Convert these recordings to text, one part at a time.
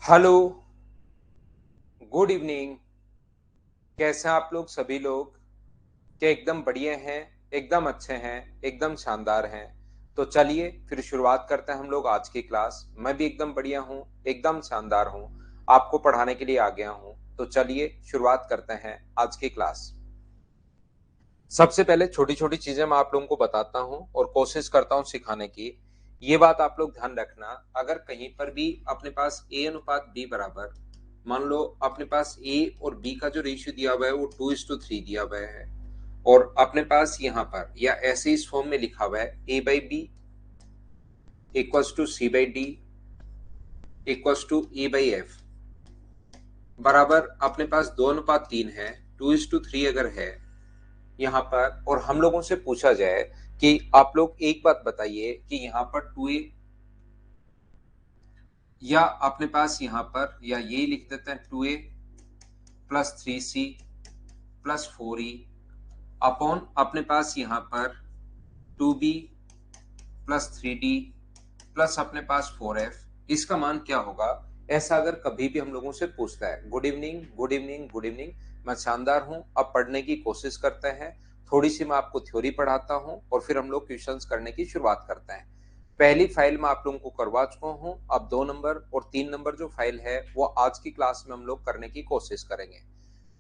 Hello, good evening. कैसे हैं आप लोग सभी लोग? क्या एकदम बढ़िया हैं? एकदम अच्छे हैं, एकदम शानदार हैं। तो चलिए फिर शुरुआत करते हैं हम लोग आज की क्लास। मैं भी एकदम बढ़िया हूँ, एकदम शानदार हूँ। आपको पढ़ाने के लिए आ गया हूँ। तो चलिए शुरुआत करते हैं आज की क्लास। सबसे पहले छोटी छोटी चीजें मैं आप लोगों को बताता हूँ और कोशिश करता हूँ सिखाने की। ये बात आप लोग ध्यान रखना, अगर कहीं पर भी अपने पास ए अनुपात बी बराबर, मान लो अपने पास ए और बी का जो रेशियो दिया हुआ है वो 2:3 दिया हुआ है, और अपने पास यहाँ पर या ऐसे इस फॉर्म में लिखा हुआ है A by B equals to C by D equals to A by F बराबर अपने पास 2:3 है, 2:3 अगर है यहाँ पर, और हम लोगों से पूछा जाए कि आप लोग एक बात बताइए कि यहाँ पर 2a, या अपने पास यहाँ पर या ये लिख देते हैं 2a plus 3c plus 4e upon अपने पास यहाँ पर 2b प्लस 3d प्लस अपने पास 4f, इसका मान क्या होगा? ऐसा अगर कभी भी हम लोगों से पूछता है। Good evening, good evening, good evening. मैं शानदार हूं। अब पढ़ने की कोशिश करते हैं। थोड़ी सी मैं आपको थ्योरी पढ़ाता हूं और फिर हम लोग क्वेश्चंस करने की शुरुआत करते हैं। पहली फाइल मैं आप लोगों को करवा चुका हूं। अब 2 नंबर और 3 नंबर जो फाइल है वो आज की क्लास में हम लोग करने की कोशिश करेंगे।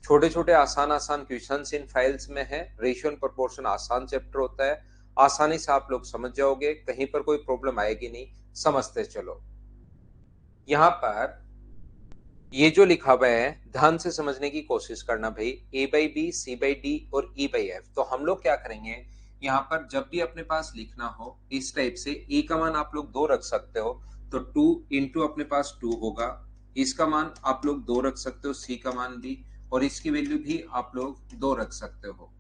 छोटे छोटे आसान आसान क्वेश्चंस इन फाइल्स में है। रेशियो एंड प्रोपोर्शन आसान चैप्टर होता है, आसानी से आप लोग समझ जाओगे, कहीं पर कोई प्रॉब्लम आएगी नहीं। समझते चलो। यहाँ पर ये जो लिखा हुआ है ध्यान से समझने की कोशिश करना भाई। A by B, C by D और ई बाई एफ। तो हम लोग क्या करेंगे, यहाँ पर जब भी अपने पास लिखना हो इस टाइप से, ए का मान आप लोग 2 रख सकते हो, तो 2 इंटू अपने पास 2 होगा। इसका मान आप लोग 2 रख सकते हो, सी का मान भी, और इसकी वैल्यू भी आप लोग 2 रख सकते हो।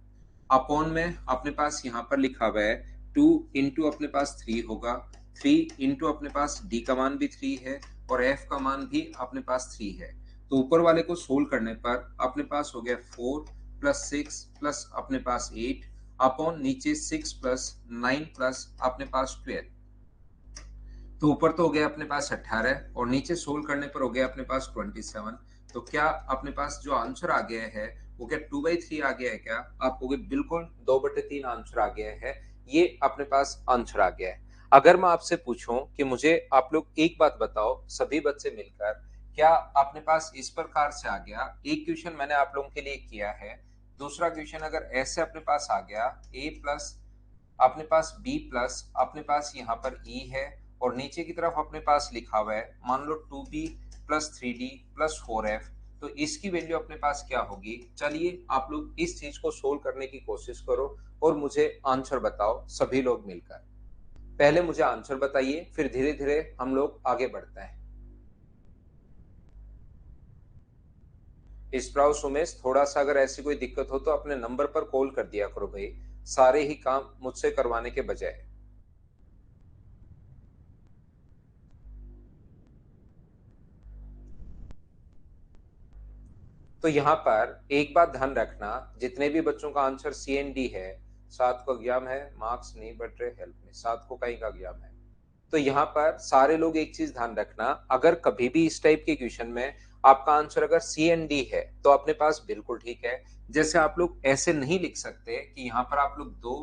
अपॉन में अपने पास यहाँ पर लिखा हुआ है 2 इंटू अपने पास 3 होगा, 3 इंटू अपने पास डी का मान भी 3 है और एफ का मान भी अपने पास 3 है। तो ऊपर वाले को सोल्व करने पर अपने पास हो गया 4 प्लस 6 प्लस अपने पास 8 अपॉन नीचे 6 प्लस 9 प्लस अपने पास 12। तो ऊपर तो हो गया अपने पास 18 और नीचे सोल्व करने पर हो गया अपने पास 27। तो क्या अपने पास जो आंसर आ गया है वो क्या 2/3 आ गया है? क्या आप कहोगे बिल्कुल 2/3 आंसर आ गया है, ये अपने पास आंसर आ गया है। अगर मैं आपसे पूछूं कि मुझे आप लोग एक बात बताओ सभी बच्चे मिलकर, क्या अपने पास इस प्रकार से आ गया? एक क्वेश्चन मैंने आप लोगों के लिए किया है, दूसरा क्वेश्चन अगर ऐसे अपने पास आ गया ए प्लस अपने पास बी प्लस अपने पास यहाँ पर ई है, और नीचे की तरफ अपने पास लिखा हुआ है मान लो 2b plus 3d plus 4f, तो इसकी वैल्यू अपने पास क्या होगी? चलिए आप लोग इस चीज को सोल्व करने की कोशिश करो और मुझे आंसर बताओ सभी लोग मिलकर। पहले मुझे आंसर बताइए, फिर धीरे धीरे हम लोग आगे बढ़ते हैं। स्प्राउ सुमेश, थोड़ा सा अगर ऐसी कोई दिक्कत हो तो अपने नंबर पर कॉल कर दिया करो भाई, सारे ही काम मुझसे करवाने के बजाय। तो यहाँ पर एक बात ध्यान रखना, जितने भी बच्चों का आंसर सी एंड डी है, 7 को एग्जाम है, मार्क्स नहीं बढ़ रहे, हेल्प में 7 को कहीं का एग्जाम है। तो यहाँ पर सारे लोग एक चीज ध्यान रखना, अगर कभी भी इस टाइप के क्वेश्चन में आपका आंसर अगर सी एंड डी है तो अपने पास बिल्कुल ठीक है। जैसे आप लोग ऐसे नहीं लिख सकते कि यहाँ पर आप लोग दो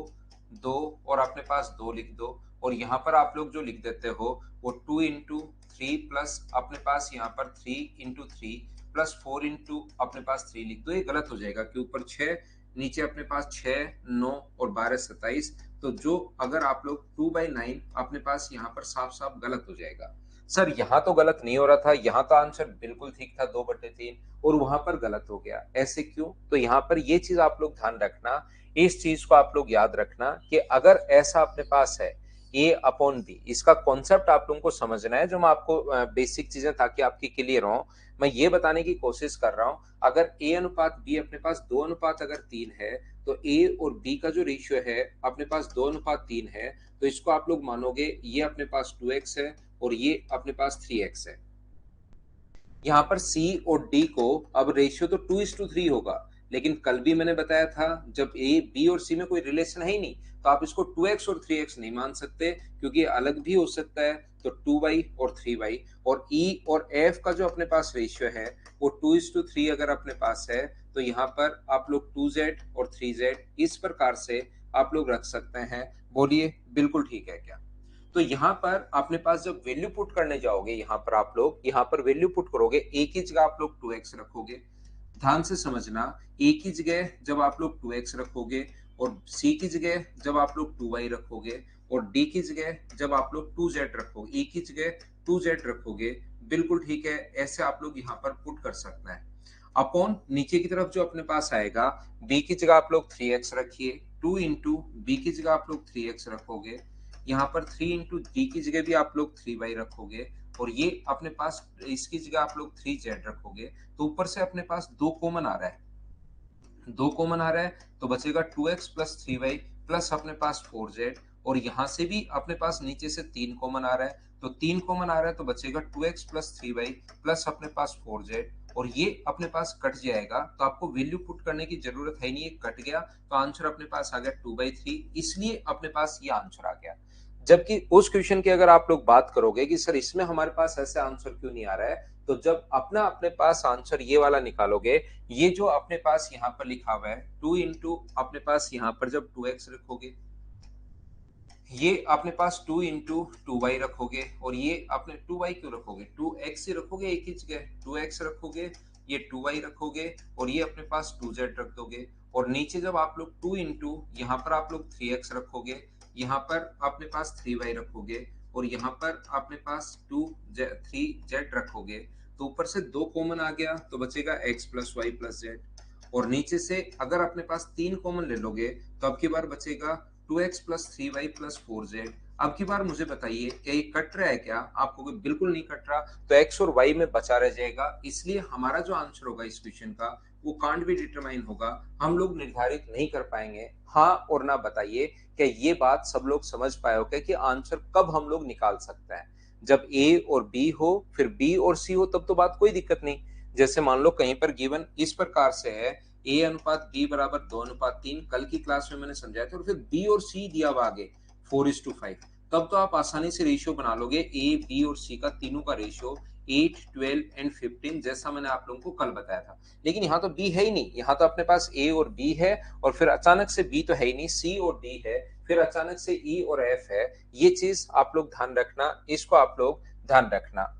दो और अपने पास दो लिख दो, और यहाँ पर आप लोग जो लिख देते हो वो 2 इंटू 3 प्लस अपने पास यहाँ पर 3 इंटू 3 प्लस 4 इंटू अपने पास 3 लिख दो। ये गलत हो जाएगा कि ऊपर 6, नीचे अपने पास 6 9 और 12 27। तो जो अगर आप लोग 2/9 अपने पास यहाँ पर साफ साफ गलत हो जाएगा। सर यहाँ तो गलत नहीं हो रहा था, यहाँ तो आंसर बिल्कुल ठीक था 2/3, और वहां पर गलत हो गया, ऐसे क्यों? तो यहाँ पर ये चीज आप लोग ध्यान रखना, इस चीज को आप लोग याद रखना कि अगर ऐसा अपने पास है ए अपॉन बी, इसका कॉन्सेप्ट आप लोगों को समझना है, जो मैं आपको बेसिक चीजें ताकि आपकी क्लियर हो मैं ये बताने की कोशिश कर रहा हूं। अगर ए अनुपात बी अपने पास 2:3 है, तो ए और बी का जो रेशियो है अपने पास 2:3 है, तो इसको आप लोग मानोगे ये अपने पास 2x है और ये अपने पास 3x है। यहाँ पर सी और डी को अब रेशियो तो 2:3 होगा, लेकिन कल भी मैंने बताया था जब ए बी और सी में कोई रिलेशन है ही नहीं तो आप इसको 2x और 3x नहीं मान सकते, क्योंकि अलग भी हो सकता है। तो 2y और 3y, और e और f का जो अपने पास रेशियो है वो 2:3 अगर अपने पास है, तो यहाँ पर आप लोग 2z और 3z इस प्रकार से आप लोग रख सकते हैं। बोलिए बिल्कुल ठीक है क्या? तो यहाँ पर अपने पास जब वैल्यू पुट करने जाओगे, यहाँ पर आप लोग यहाँ पर वैल्यू पुट करोगे, ए की जगह आप लोग 2x रखोगे। ध्यान से समझना, ए की जगह जब आप लोग 2x रखोगे और सी की जगह जब आप लोग 2y रखोगे और डी की जगह जब आप लोग 2z रखोगे, ई की जगह 2z रखोगे, बिल्कुल ठीक है, ऐसे आप लोग यहाँ पर पुट कर सकते हैं। अपॉन नीचे की तरफ जो अपने पास आएगा, बी की जगह आप लोग 3x रखिए, 2 इंटू बी की जगह आप लोग 3x रखोगे, यहाँ पर 3 इंटू डी की जगह भी आप लोग 3y रखोगे, और ये अपने पास इसकी जगह आप लोग 3z रखोगे। तो ऊपर से अपने पास 2 कॉमन आ रहा है, 2 कॉमन आ रहा है तो बचेगा 2x प्लस 3y प्लस अपने पास 4z, और यहां से भी अपने पास नीचे से 3 कॉमन आ रहा है, तो 3 कॉमन आ रहा है तो बचेगा 2x प्लस 3y प्लस अपने पास 4z, और ये अपने पास कट जाएगा तो आपको वैल्यू पुट करने की जरूरत है नहीं, ये कट गया तो आंसर अपने पास आ गया 2/3, इसलिए अपने पास ये आंसर आ गया। जबकि उस क्वेश्चन की अगर आप लोग बात करोगे कि सर इसमें हमारे पास ऐसे आंसर क्यों नहीं आ रहा है, तो जब अपना अपने पास आंसर ये वाला निकालोगे, ये जो अपने पास यहाँ पर लिखा हुआ है 2 इंटू अपने पास यहाँ पर जब 2x रखोगे, ये अपने पास 2 इंटू 2y रखोगे, और ये अपने 2y क्यों रखोगे, 2x ही रखोगे, एक ही जगह 2x रखोगे, ये 2y रखोगे, और ये अपने पास 2z रख दोगे, और नीचे जब आप लोग 2 इंटू यहाँ पर आप लोग 3x रखोगे, यहाँ पर अपने पास 3y रखोगे, और यहाँ पर अपने पास 3z रखोगे, तो ऊपर से 2 कॉमन आ गया तो बचेगा x plus Y plus Z, और नीचे से अगर अपने पास 3 कॉमन ले लोगे तो अब की बार बचेगा 2x plus 3y plus 4z। अब की बार मुझे बताइए क्या ये कट रहा है क्या? आपको बिल्कुल नहीं कट रहा, तो x और y में बचा रह जाएगा, इसलिए हमारा जो आंसर होगा इस क्वेश्चन का वो कांट बी डिटरमाइन होगा, हम लोग निर्धारित नहीं कर पाएंगे। हाँ और ना बताइए क्या ये बात सब लोग समझ पाए हो क्या कि आंसर कब हम लोग निकाल सकते हैं? जब ए और बी हो, फिर बी और सी हो, तब तो बात कोई दिक्कत नहीं। जैसे मान लो कहीं पर गिवन इस प्रकार से है ए अनुपात बी बराबर 2:3, कल की क्लास में मैंने समझाया था, और फिर बी और सी दिया हुआ आगे 4:5, तब तो आप आसानी से रेशियो बना लोगे, ए बी और सी का तीनों का रेशियो 8, 12 एंड 15, जैसा मैंने आप लोगों को कल बताया था। लेकिन यहाँ तो बी है ही नहीं, यहाँ तो अपने पास ए और बी है, और फिर अचानक से बी तो है ही नहीं, सी और डी है, फिर अचानक से ई और एफ है। ये चीज आप लोग ध्यान रखना, इसको आप लोग ध्यान रखना।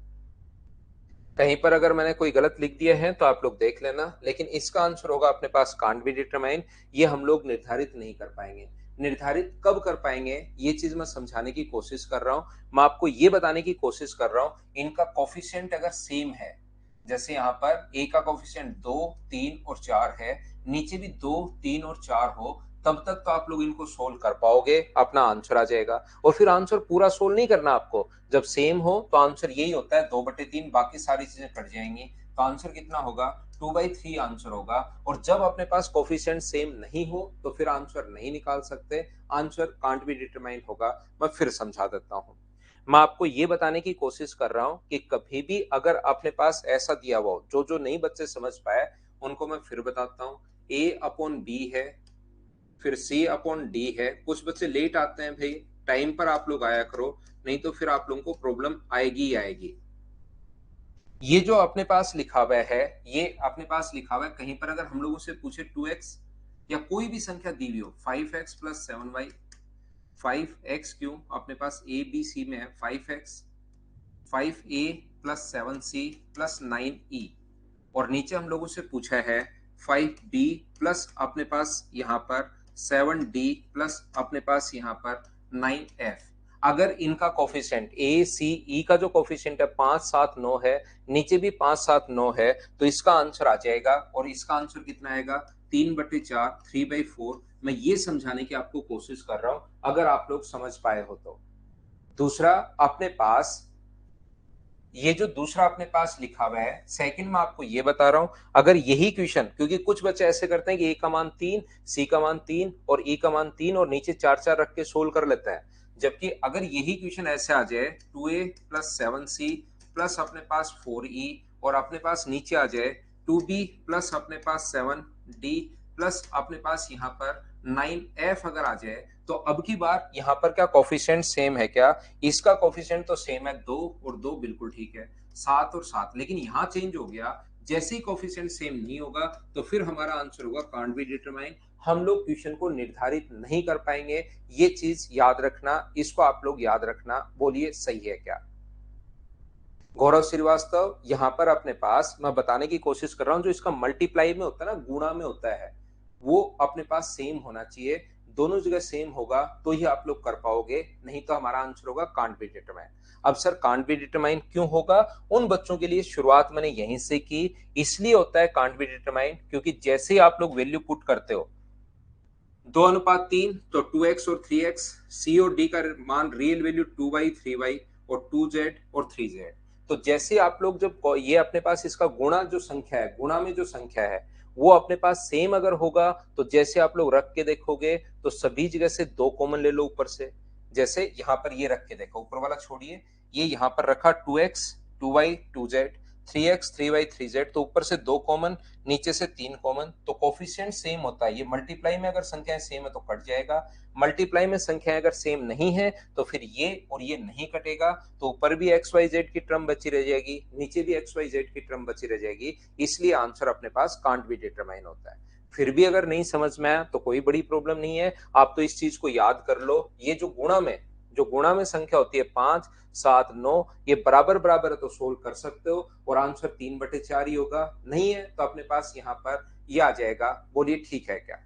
कहीं पर अगर मैंने कोई गलत लिख दिया है तो आप लोग देख लेना, लेकिन इसका आंसर होगा अपने पास कांट बी डिटरमाइन। ये हम लोग निर्धारित नहीं कर पाएंगे। निर्धारित कब कर पाएंगे ये चीज मैं समझाने की कोशिश कर रहा हूं, मैं आपको ये बताने की कोशिश कर रहा हूं इनका कोफिशिएंट अगर सेम है, जैसे यहाँ पर ए का कोफिशिएंट 2, 3 और 4 है, नीचे भी 2, 3 और 4 हो, तब तक तो आप लोग इनको सोल्व कर पाओगे, अपना आंसर आ जाएगा। और फिर आंसर पूरा सोल्व नहीं करना आपको, जब सेम हो तो आंसर यही होता है 2/3, बाकी सारी चीजें कट जाएंगी, तो आंसर कितना होगा 2/3 आंसर होगा। और जब अपने पास कोफिशिएंट सेम नहीं हो तो फिर आंसर नहीं निकाल सकते, आंसर कांट बी डिटरमाइन होगा। मैं फिर समझा देता हूँ, मैं आपको ये बताने की कोशिश कर रहा हूं कि कभी भी अगर अपने पास ऐसा दिया हुआ हो, जो जो नहीं बच्चे समझ पाए उनको मैं फिर बताता हूं, ए अपॉन बी है, फिर सी अपॉन डी है। कुछ बच्चे लेट आते हैं भाई, टाइम पर आप लोग आया करो, नहीं तो फिर आप लोगों को प्रॉब्लम आएगी ही आएगी। ये जो अपने पास लिखा हुआ है, ये अपने पास लिखा हुआ है, कहीं पर अगर हम लोगों से पूछे 2x या कोई भी संख्या दी हुई हो, 5x प्लस 7y, 5x क्यों अपने पास ए बी सी में है 5x, 5a plus 7c plus 9e, और नीचे हम लोगों से पूछा है 5b प्लस अपने पास यहाँ पर 7d प्लस अपने पास यहाँ पर 9f। अगर इनका कोफिशिएंट ए सी ई का जो कोफिशिएंट है 5, 7, 9 है, नीचे भी 5, 7, 9 है, तो इसका आंसर आ जाएगा, और इसका आंसर कितना आएगा 3/4, 3/4। मैं ये समझाने की आपको कोशिश कर रहा हूं, अगर आप लोग समझ पाए हो तो। दूसरा अपने पास ये जो दूसरा अपने पास लिखा हुआ है, सेकंड में आपको ये बता रहा हूं, अगर यही क्वेश्चन, क्योंकि कुछ बच्चे ऐसे करते हैं कि ए का मान 3, सी का मान 3 और ई का मान 3 और नीचे 4 रख के सोल्व कर लेते हैं, जबकि अगर यही क्वेश्चन ऐसे आ जाए 2a प्लस 7c प्लस अपने पास 4e और अपने पास नीचे आ जाए 2b प्लस अपने पास 7d प्लस अपने पास यहाँ पर 9f अगर आ जाए तो अब की बार यहाँ पर क्या कोफिशिएंट सेम है क्या? इसका कोफिशिएंट तो सेम है 2 और 2 बिल्कुल ठीक है, 7 और 7, लेकिन यहाँ चेंज हो गया। जैसे ही कोफिशिएंट सेम नहीं होगा तो फिर हमारा आंसर होगा कांट बी डिटरमाइन। हम लोग क्वेश्चन को निर्धारित नहीं कर पाएंगे, ये चीज याद रखना, इसको आप लोग याद रखना। बोलिए सही है क्या? गौरव श्रीवास्तव, यहाँ पर अपने पास मैं बताने की कोशिश कर रहा हूं, जो इसका मल्टीप्लाई में होता है ना, गुणा में होता है, वो अपने पास सेम होना चाहिए। दोनों जगह सेम होगा तो ही आप लोग कर पाओगे, नहीं तो हमारा आंसर होगा कांट बी डिटरमाइन। अब सर कांट बी डिटरमाइन क्यों होगा? उन बच्चों के लिए शुरुआत मैंने यहीं से की, इसलिए होता है कांट बी डिटरमाइन क्योंकि जैसे ही आप लोग वैल्यू पुट करते हो 2:3 तो 2x और 3x, सी और डी का मान रियल वैल्यू 2y 3y और 2z और 3z। तो जैसे आप लोग जब ये अपने पास इसका गुणा जो संख्या है, गुणा में जो संख्या है वो अपने पास सेम अगर होगा तो जैसे आप लोग रख के देखोगे तो सभी जगह से 2 कॉमन ले लो ऊपर से। जैसे यहाँ पर ये रख के देखो, ऊपर वाला छोड़िए, ये यहाँ पर रखा 2x 2y 2z 3x 3y 3z, तो ऊपर से 2 कॉमन, नीचे से 3 कॉमन, तो कोफिशिएंट सेम होता है। ये मल्टीप्लाई में अगर संख्याएं सेम है तो कट जाएगा, मल्टीप्लाई में संख्याएं अगर सेम नहीं है तो फिर ये और ये नहीं कटेगा, तो ऊपर भी एक्स वाई जेड की टर्म बची रह जाएगी, नीचे भी एक्स वाई जेड की टर्म बची रह जाएगी। इसलिए आंसर अपने पास कांट बी डिटरमाइन होता है। फिर भी अगर नहीं समझ में आया तो कोई बड़ी प्रॉब्लम नहीं है, आप तो इस चीज को याद कर लो। ये जो गुणा में संख्या होती है 5 7 9, ये बराबर बराबर है तो सोल्व कर सकते हो और आंसर 3/4 ही होगा। नहीं है तो अपने पास यहाँ पर ये आ जाएगा। बोलिए ठीक है क्या?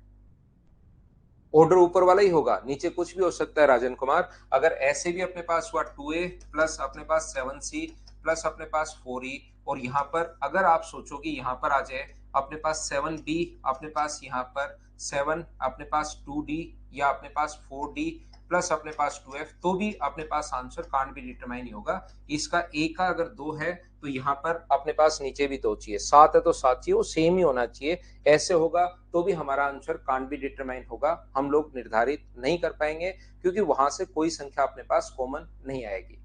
ऑर्डर ऊपर वाला ही होगा, नीचे कुछ भी हो सकता है राजन कुमार। अगर ऐसे भी अपने पास हुआ 2a प्लस अपने पास 7c प्लस अपने पास 4e, और यहाँ पर अगर आप सोचो कि यहाँ पर आ जाए अपने पास 7b, अपने पास यहाँ पर 7, अपने पास 2d या अपने पास 4d प्लस अपने पास 2f, तो भी अपने पास आंसर कांट बी डिटरमाइन ही होगा। इसका a का अगर 2 है तो यहाँ पर अपने पास नीचे भी 2 चाहिए, 7 है तो 7 चाहिए, वो सेम ही होना चाहिए। ऐसे होगा तो भी हमारा आंसर कांट बी डिटरमाइन होगा। हम लोग निर्धारित नहीं कर पाएंगे क्योंकि वहां से कोई संख्या अपने पास कॉमन नहीं आएगी।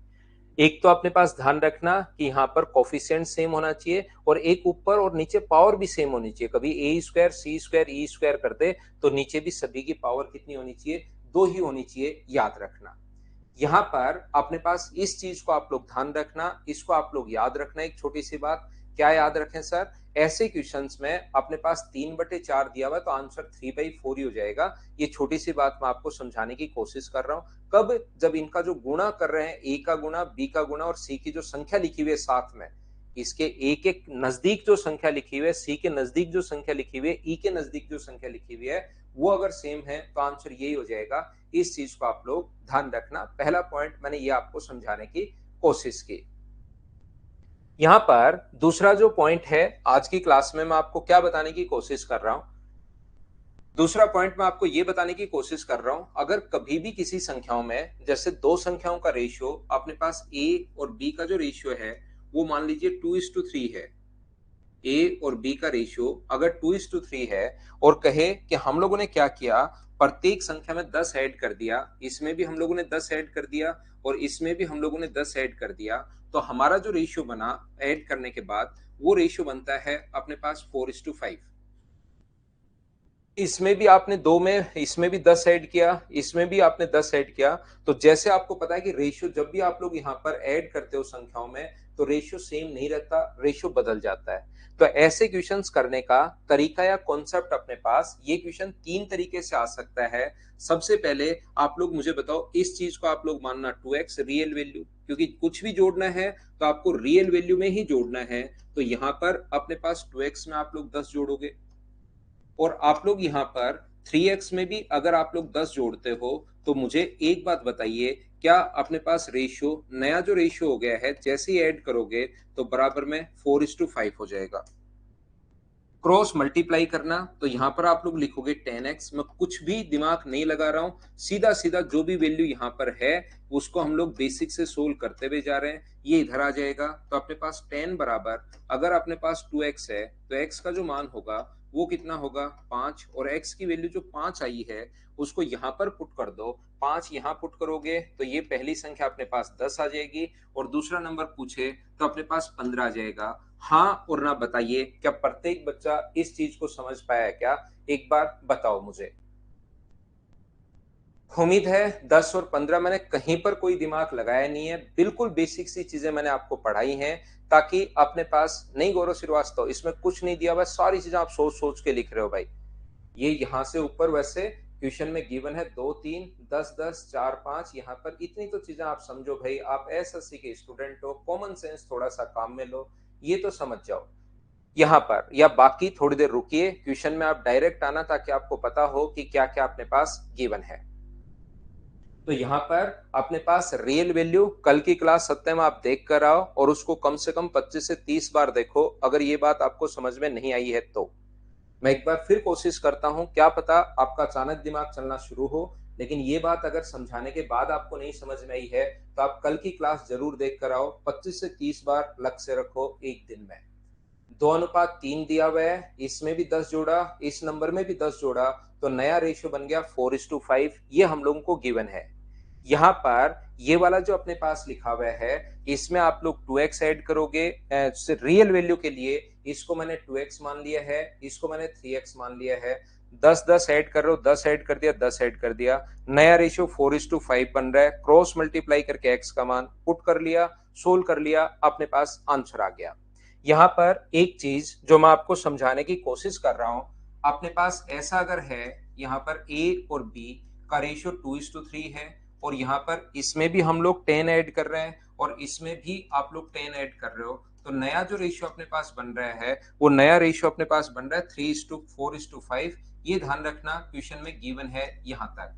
एक तो अपने पास ध्यान रखना कि यहाँ पर कोफिशिएंट सेम होना चाहिए और एक ऊपर और नीचे पावर भी सेम होनी चाहिए। कभी ए स्क्वायर सी स्क्वायर ई स्क्वायर कर दे तो नीचे भी सभी की पावर कितनी होनी चाहिए? 2 ही होनी चाहिए, याद रखना। यहाँ पर अपने पास इस चीज को आप लोग ध्यान रखना, इसको आप लोग याद रखना। एक छोटी सी बात क्या याद रखें सर? ऐसे क्वेश्चंस में अपने पास 3/4 दिया हुआ तो आंसर 3/4 ही हो जाएगा। ये छोटी सी बात मैं आपको समझाने की कोशिश कर रहा हूं। कब? जब इनका जो गुणा कर रहे हैं, ए का गुणा बी का गुणा और सी की जो संख्या लिखी हुई है साथ में, इसके ए के नजदीक जो संख्या लिखी हुई है, सी के नजदीक जो संख्या लिखी हुई है, ई के नजदीक जो संख्या लिखी हुई है, वो अगर सेम है तो आंसर यही हो जाएगा। इस चीज को आप लोग ध्यान रखना। पहला पॉइंट मैंने ये आपको समझाने की कोशिश की। यहां पर दूसरा जो पॉइंट है आज की क्लास में, मैं आपको क्या बताने की कोशिश कर रहा हूं? दूसरा पॉइंट मैं आपको ये बताने की कोशिश कर रहा हूं, अगर कभी भी किसी संख्याओं में, जैसे दो संख्याओं का रेशियो अपने पास ए और बी का जो रेशियो है वो मान लीजिए 2:3 है। ए और बी का रेशियो अगर 2:3 है और कहे कि हम लोगों ने क्या किया, प्रत्येक संख्या में 10 ऐड कर दिया, इसमें भी हम लोगों ने 10 ऐड कर दिया और इसमें भी हम लोगों ने 10 ऐड कर दिया, तो हमारा जो रेशियो बना ऐड करने के बाद वो रेशियो बनता है अपने पास 4:5। इसमें भी आपने दो में, इसमें भी 10 ऐड किया, इसमें भी आपने 10 ऐड किया, तो जैसे आपको पता है कि रेशियो जब भी आप लोग यहाँ पर ऐड करते हो संख्याओं में तो रेशियो सेम नहीं रहता, रेशियो बदल जाता है। तो ऐसे क्वेश्चंस करने का तरीका या कॉन्सेप्ट अपने पास, ये क्वेश्चन 3 तरीके से आ सकता है। सबसे पहले आप लोग मुझे बताओ, इस चीज को आप लोग मानना 2x रियल वैल्यू, क्योंकि कुछ भी जोड़ना है तो आपको रियल वैल्यू में ही जोड़ना है। तो यहाँ पर अपने पास 2x में आप लोग 10 जोड़ोगे और आप लोग यहाँ पर 3x में भी अगर आप लोग 10 जोड़ते हो, तो मुझे एक बात बताइए, क्या अपने पास रेशियो, नया जो रेशियो हो गया है, जैसे ही ऐड करोगे तो बराबर में 4:5 हो जाएगा। क्रॉस मल्टीप्लाई करना, तो यहाँ पर आप लोग लिखोगे 10x। मैं कुछ भी दिमाग नहीं लगा रहा हूँ, सीधा सीधा जो भी वैल्यू यहाँ पर है उसको हम लोग बेसिक से सोल्व करते हुए जा रहे हैं, ये इधर आ जाएगा। तो अपने पास 10 बराबर, अगर अपने पास 2x है तो x का जो मान होगा वो कितना होगा? 5, और x की वैल्यू जो 5 आई है उसको यहाँ पर पुट कर दो। 5 यहाँ पुट करोगे तो ये पहली संख्या अपने पास 10 आ जाएगी और दूसरा नंबर पूछे तो अपने पास 15 आ जाएगा। हाँ और ना बताइए, क्या प्रत्येक बच्चा इस चीज को समझ पाया है क्या? एक बार बताओ मुझे। उम्मीद है 10 और 15 मैंने कहीं पर कोई दिमाग लगाया नहीं है, बिल्कुल बेसिक सी चीजें मैंने आपको पढ़ाई हैं, ताकि अपने पास नहीं गौरव श्रीवास्तव इसमें कुछ नहीं दिया हुआ, सारी चीजें आप सोच सोच के लिख रहे हो भाई। ये यहाँ से ऊपर वैसे क्वेश्चन में गिवन है 2 3 10 10 4 5, यहाँ पर इतनी तो चीजें आप समझो भाई, आप एसएससी के स्टूडेंट हो, कॉमन सेंस थोड़ा सा काम में लो, ये तो समझ जाओ यहाँ पर। या बाकी थोड़ी देर रुकिए, क्वेश्चन में आप डायरेक्ट आना ताकि आपको पता हो कि क्या क्या अपने पास गिवन है। तो यहाँ पर अपने पास रियल वैल्यू कल की क्लास सत्यम आप देख कर आओ और उसको कम से कम 25 से 30 बार देखो, अगर ये बात आपको समझ में नहीं आई है तो। मैं एक बार फिर कोशिश करता हूं, क्या पता आपका अचानक दिमाग चलना शुरू हो, लेकिन ये बात अगर समझाने के बाद आपको नहीं समझ में आई है तो आप कल की क्लास जरूर देख कर आओ। 25 से 30 बार लक्ष्य रखो एक दिन में। 2:3 दिया हुआ है, इसमें भी 10 जोड़ा, इस नंबर में भी 10 जोड़ा, तो नया रेशियो बन गया 4:5। ये हम लोगों को गिवन है। यहाँ पर ये वाला जो अपने पास लिखा हुआ है, इसमें आप लोग 2x ऐड करोगे रियल वैल्यू के लिए। इसको मैंने 2x मान लिया है, इसको मैंने 3x मान लिया है। 10 10 ऐड कर रहे हो, 10 ऐड कर दिया, 10 ऐड कर दिया, नया रेशियो 4:5 बन रहा है। क्रॉस मल्टीप्लाई करके x का मान पुट कर लिया, सोल्व कर लिया, अपने पास आंसर आ गया। यहाँ पर एक चीज जो मैं आपको समझाने की कोशिश कर रहा हूं, अपने पास ऐसा अगर है, यहाँ पर a और b का रेशियो 2:3 है, और यहाँ पर इसमें भी हम लोग 10 ऐड कर रहे हैं और इसमें भी आप लोग 10 ऐड कर रहे हो, तो नया जो रेशियो अपने पास बन रहा है, वो नया रेशियो अपने पास बन रहा है 3:4:5। ये ध्यान रखना, क्वेश्चन में गिवन है यहां तक।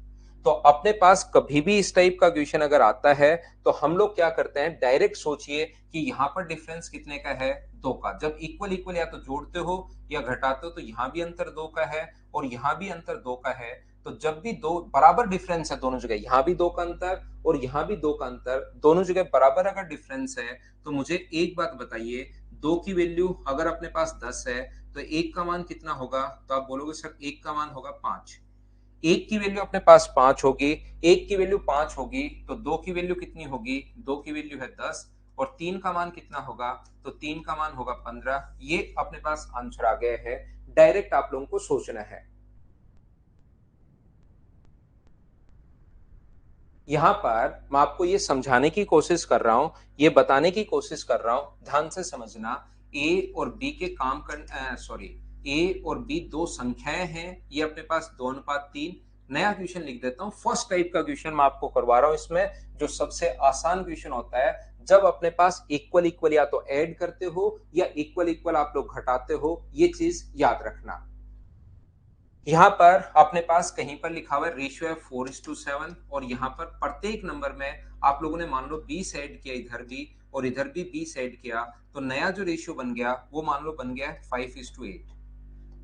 तो अपने पास कभी भी इस टाइप का क्वेश्चन अगर आता है तो हम लोग क्या करते हैं, डायरेक्ट सोचिए कि यहाँ पर डिफरेंस कितने का है, 2 का। जब इक्वल इक्वल या तो जोड़ते हो या घटाते हो, तो यहाँ भी अंतर 2 का है और यहाँ भी अंतर 2 का है। तो जब भी दो बराबर डिफरेंस है दोनों जगह, यहाँ भी 2 का अंतर और यहाँ भी 2 का अंतर, दोनों जगह बराबर अगर डिफरेंस है, तो मुझे एक बात बताइए, 2 की वैल्यू अगर अपने पास 10 है तो 1 का मान कितना होगा? तो आप बोलोगे सर 1 का मान होगा 5। 1 की वैल्यू अपने पास 5 होगी, 1 की वैल्यू 5 होगी, तो 2 की वैल्यू कितनी होगी? 2 की वैल्यू है 10, और 3 का मान कितना होगा? तो 3 का मान होगा 15। ये अपने पास आंसर आ गया है, डायरेक्ट आप लोगों को सोचना है। यहाँ पर मैं आपको ये समझाने की कोशिश कर रहा हूं, ये बताने की कोशिश कर रहा हूं, ध्यान से समझना। ए और बी के काम कर सॉरी, ए और बी दो संख्याएं हैं, ये अपने पास 2:3। नया क्वेश्चन लिख देता हूं, फर्स्ट टाइप का क्वेश्चन मैं आपको करवा रहा हूं इसमें, जो सबसे आसान क्वेश्चन होता है, जब अपने पास इक्वल इक्वल या तो ऐड करते हो या इक्वल इक्वल आप लोग घटाते हो, ये चीज याद रखना। यहाँ पर अपने पास कहीं पर लिखा हुआ है रेशियो है 4:7, और यहाँ पर प्रत्येक नंबर में आप लोगों ने मान लो 20 ऐड किया इधर भी और इधर भी 20 ऐड किया, तो नया जो रेशियो बन गया वो मान लो बन गया 5:8।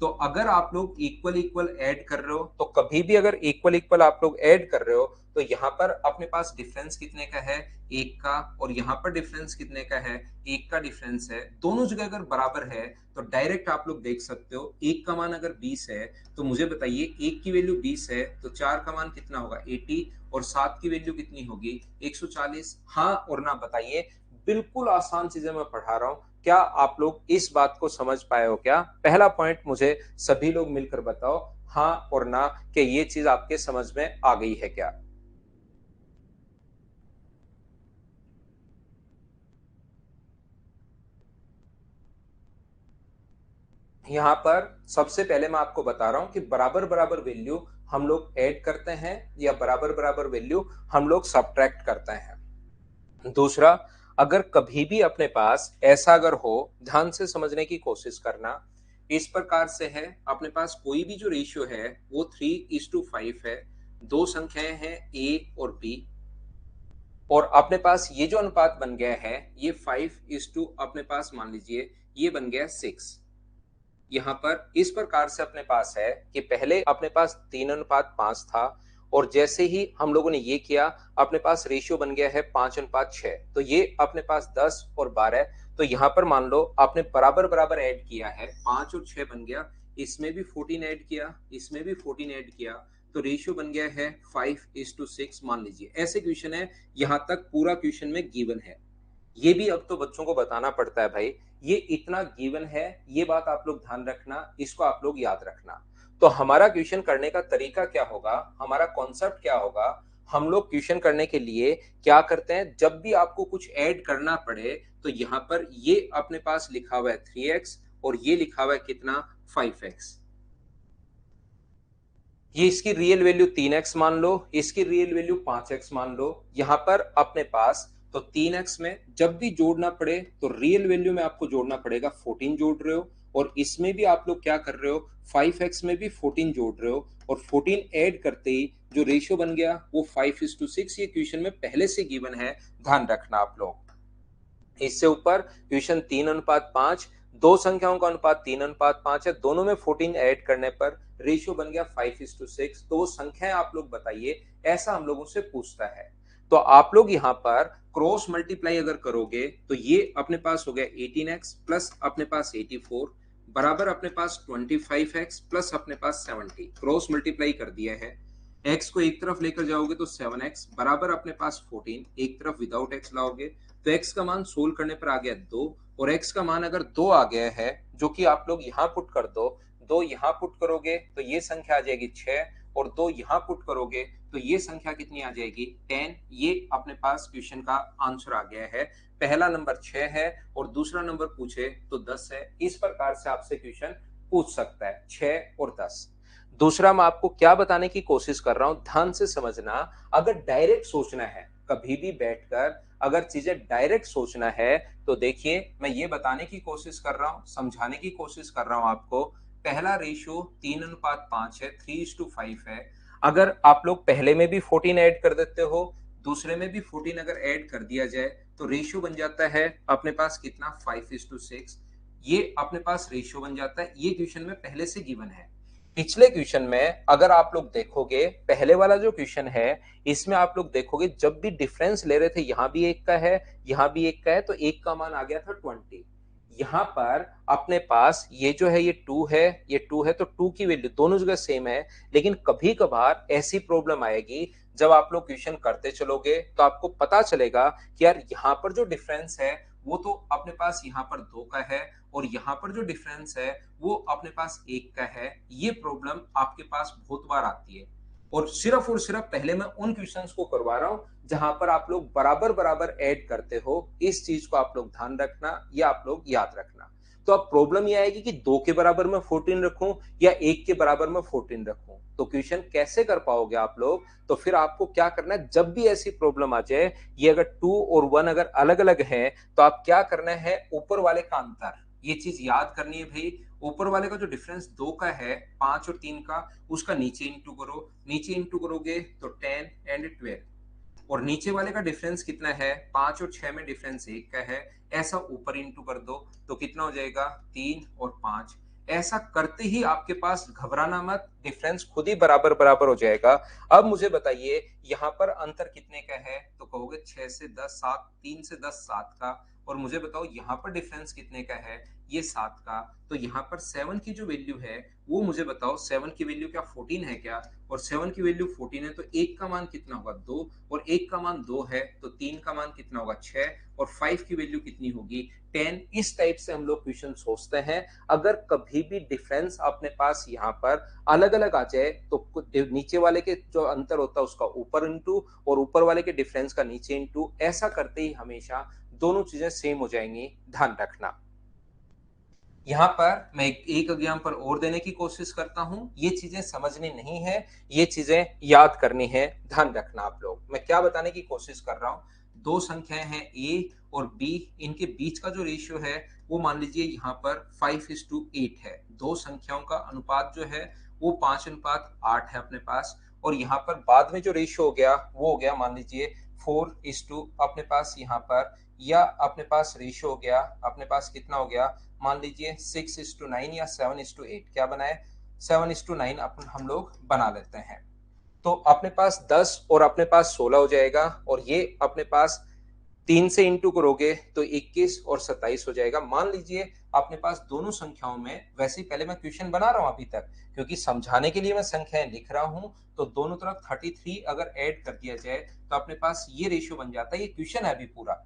तो अगर आप लोग इक्वल इक्वल ऐड कर रहे हो, तो कभी भी अगर इक्वल इक्वल आप लोग ऐड कर रहे हो, तो यहाँ पर अपने पास डिफरेंस कितने का है? 1 का, और यहाँ पर डिफरेंस कितने का है? 1 का डिफरेंस है। दोनों जगह अगर बराबर है तो डायरेक्ट आप लोग देख सकते हो, 1 का मान अगर 20 है तो मुझे बताइए 1 की वैल्यू 20 है तो 4 का मान कितना होगा? 80, और 7 की वैल्यू कितनी होगी? 140। हाँ और ना बताइए, बिल्कुल आसान चीजें मैं पढ़ा रहा हूं, क्या आप लोग इस बात को समझ पाए हो क्या? पहला पॉइंट मुझे सभी लोग मिलकर बताओ, हाँ और ना, कि ये चीज आपके समझ में आ गई है क्या? यहाँ पर सबसे पहले मैं आपको बता रहा हूं कि बराबर बराबर वैल्यू हम लोग ऐड करते हैं या बराबर बराबर वैल्यू हम लोग सब्ट्रैक्ट करते हैं। दूसरा, अगर कभी भी अपने पास ऐसा अगर हो, ध्यान से समझने की कोशिश करना, इस प्रकार से है, अपने पास कोई भी जो रेशियो है वो 3:5 है, दो संख्याएं हैं ए और बी, और अपने पास ये जो अनुपात बन गया है ये 5:, अपने पास मान लीजिए ये बन गया 6। यहाँ पर इस प्रकार से अपने पास है कि पहले अपने पास 3:5 था, और जैसे ही हम लोगों ने ये किया, अपने पास रेशियो बन गया है 5:6। तो ये अपने पास 10 और 12। तो यहाँ पर मान लो आपने बराबर बराबर ऐड किया है, 5 और 6 बन गया, इसमें भी 14 ऐड किया, इसमें भी 14 ऐड किया, तो रेशियो बन गया है 5:6 मान लीजिए। ऐसे क्वेश्चन है, यहाँ तक पूरा क्वेश्चन में गिवन है। ये भी अब तो बच्चों को बताना पड़ता है भाई, ये इतना गिवन है, ये बात आप लोग ध्यान रखना, इसको आप लोग याद रखना। तो हमारा क्वेश्चन करने का तरीका क्या होगा, हमारा कॉन्सेप्ट क्या होगा, हम लोग क्वेश्चन करने के लिए क्या करते हैं, जब भी आपको कुछ ऐड करना पड़े तो यहाँ पर ये अपने पास लिखा हुआ है 3x और ये लिखा हुआ है कितना 5x, ये इसकी रियल वैल्यू 3x मान लो, इसकी रियल वैल्यू 5x मान लो। यहां पर अपने पास तो 3x में जब भी जोड़ना पड़े तो रियल वैल्यू में आपको जोड़ना पड़ेगा 14 जोड़ रहे हो, और इसमें भी आप लोग क्या कर रहे हो 5x में भी 14 जोड़ रहे हो, और 14 ऐड करते ही जो रेशियो बन गया वो 5:6। ये क्वेश्चन में पहले से गिवन है, ध्यान रखना आप लोग। इससे ऊपर क्वेश्चन 3:5, दो संख्याओं का अनुपात 3:5 है, दोनों में 14 ऐड करने पर रेशियो बन गया 5:6। तो वो संख्याएं आप लोग बताइए, ऐसा हम लोगों से पूछता है। तो आप लोग यहाँ पर क्रॉस मल्टीप्लाई अगर करोगे तो ये अपने पास हो गया 18x प्लस अपने पास 84 बराबर अपने पास 25x प्लस अपने पास 70। क्रॉस मल्टीप्लाई कर दिया है, x को एक तरफ लेकर जाओगे तो 7x बराबर अपने पास 14, एक तरफ विदाउट x लाओगे तो x का मान सोल्व करने पर आ गया 2, और x का मान अगर 2 आ गया है, जो कि आप लोग यहाँ पुट कर दो, 2 यहाँ पुट करोगे तो ये संख्या आ जाएगी 6, और 2 यहाँ पुट करोगे तो ये संख्या कितनी आ जाएगी 10। ये अपने पास क्वेश्चन का आंसर आ गया है। पहला नंबर 6 है और दूसरा नंबर पूछे तो 10 है। इस प्रकार से आपसे क्वेश्चन पूछ सकता है 6 और 10। दूसरा मैं आपको क्या बताने की कोशिश कर रहा हूं, ध्यान से समझना। अगर डायरेक्ट सोचना है, कभी भी बैठकर अगर चीजें डायरेक्ट सोचना है तो देखिए मैं ये बताने की कोशिश कर रहा हूं, समझाने की कोशिश कर रहा हूं आपको। पहला रेशियो 3:5 है, 3:5 है। अगर आप लोग पहले में भी 14 ऐड कर देते हो, दूसरे में भी 14 अगर ऐड कर दिया जाए तो रेशियो बन जाता है अपने पास कितना 5:6। ये अपने पास रेशियो बन जाता है। ये क्वेश्चन में पहले से गिवन है। पिछले क्वेश्चन में अगर आप लोग देखोगे, पहले वाला जो क्वेश्चन है इसमें आप लोग देखोगे जब भी डिफरेंस ले रहे थे, यहां भी एक का है, यहां भी एक का है, तो एक का मान आ गया था 20। यहां पर अपने पास ये जो है ये 2 है, ये 2 है, तो 2 की वैल्यू दोनों जगह सेम है। लेकिन कभी कभार ऐसी प्रॉब्लम आएगी, जब आप लोग क्वेश्चन करते चलोगे तो आपको पता चलेगा कि यार यहाँ पर जो डिफरेंस है वो तो अपने पास यहाँ पर 2 का है, और यहाँ पर जो डिफरेंस है वो अपने पास 1 का है। ये प्रॉब्लम आपके पास बहुत बार आती है, और सिर्फ पहले मैं उन क्वेश्चंस को करवा रहा हूं जहां पर आप लोग बराबर बराबर ऐड करते हो। इस चीज को आप लोग ध्यान रखना, या आप लोग याद रखना। तो अब प्रॉब्लम ये आएगी कि 2 के बराबर में 14 रखूं या 1 के बराबर में 14 रखूं, तो क्वेश्चन कैसे कर पाओगे आप लोग। तो फिर आपको क्या करना है, जब भी ऐसी प्रॉब्लम आ जाए, ये अगर 2 और 1 अगर अलग अलग है तो आप क्या करना है, ऊपर वाले का अंतर, ये चीज याद करनी है भाई। ऊपर वाले का जो डिफरेंस 2 का है, 5 और 3 का, उसका नीचे इंटू करो, नीचे इंटू करोगे तो 10 एंड 12, और नीचे वाले का डिफरेंस कितना है 5 और 6 में डिफरेंस 1 का है, ऐसा ऊपर इंटू कर दो तो कितना हो जाएगा 3 और 5। ऐसा करते ही आपके पास, घबराना मत, डिफरेंस खुद ही बराबर बराबर हो जाएगा। अब मुझे बताइए यहाँ पर अंतर कितने का है, तो कहोगे 6 से 10 7, 3 से 10 7 का, और मुझे बताओ यहाँ पर डिफरेंस कितने का है, ये 7 का। तो यहाँ पर 7 की जो वैल्यू है वो मुझे बताओ, 7 की वैल्यू क्या 14 है क्या, और 7 की वैल्यू 14 है तो 1 का मान कितना होगा 2, और 1 का मान 2 है तो 3 का मान कितना होगा 6, और 5 की वैल्यू कितनी होगी 10। इस टाइप से हम लोग क्वेश्चन सोचते हैं। अगर कभी भी डिफरेंस अपने पास यहाँ पर अलग अलग आ जाए तो नीचे वाले के जो अंतर होता है उसका ऊपर इंटू, और ऊपर वाले के डिफरेंस का नीचे इंटू, ऐसा करते ही हमेशा दोनों चीजें सेम हो जाएंगी, ध्यान रखना। यहाँ पर मैं एक एग्जाम्पल और देने की कोशिश करता हूं। ये चीजें समझनी नहीं है, ये चीजें याद करनी है, ध्यान रखना आप लोग। मैं क्या बताने की कोशिश कर रहा हूं, दो संख्याएं हैं a और b, इनके बीच का जो रेशियो है वो मान लीजिए यहाँ पर 5:8 है। दो संख्याओं का अनुपात जो है वो 5:8 है अपने पास, और यहाँ पर बाद में जो रेशियो हो गया वो हो गया मान लीजिए 4:, अपने पास यहाँ पर, या अपने पास रेशियो हो गया अपने पास कितना हो गया, मान लीजिए 6:9 या 7:8। क्या बनाए 7:9 अपन हम लोग बना लेते हैं। तो अपने पास 10 और अपने पास 16 हो जाएगा, और ये अपने पास 3 से इंटू करोगे तो 21 और 27 हो जाएगा। मान लीजिए अपने पास दोनों संख्याओं में, वैसे ही पहले मैं क्वेश्चन बना रहा हूं अभी तक, क्योंकि समझाने के लिए मैं संख्याएं लिख रहा हूं, तो दोनों तरफ 33 अगर ऐड कर दिया जाए तो अपने पास ये रेशियो बन जाता है। ये क्वेश्चन है अभी पूरा,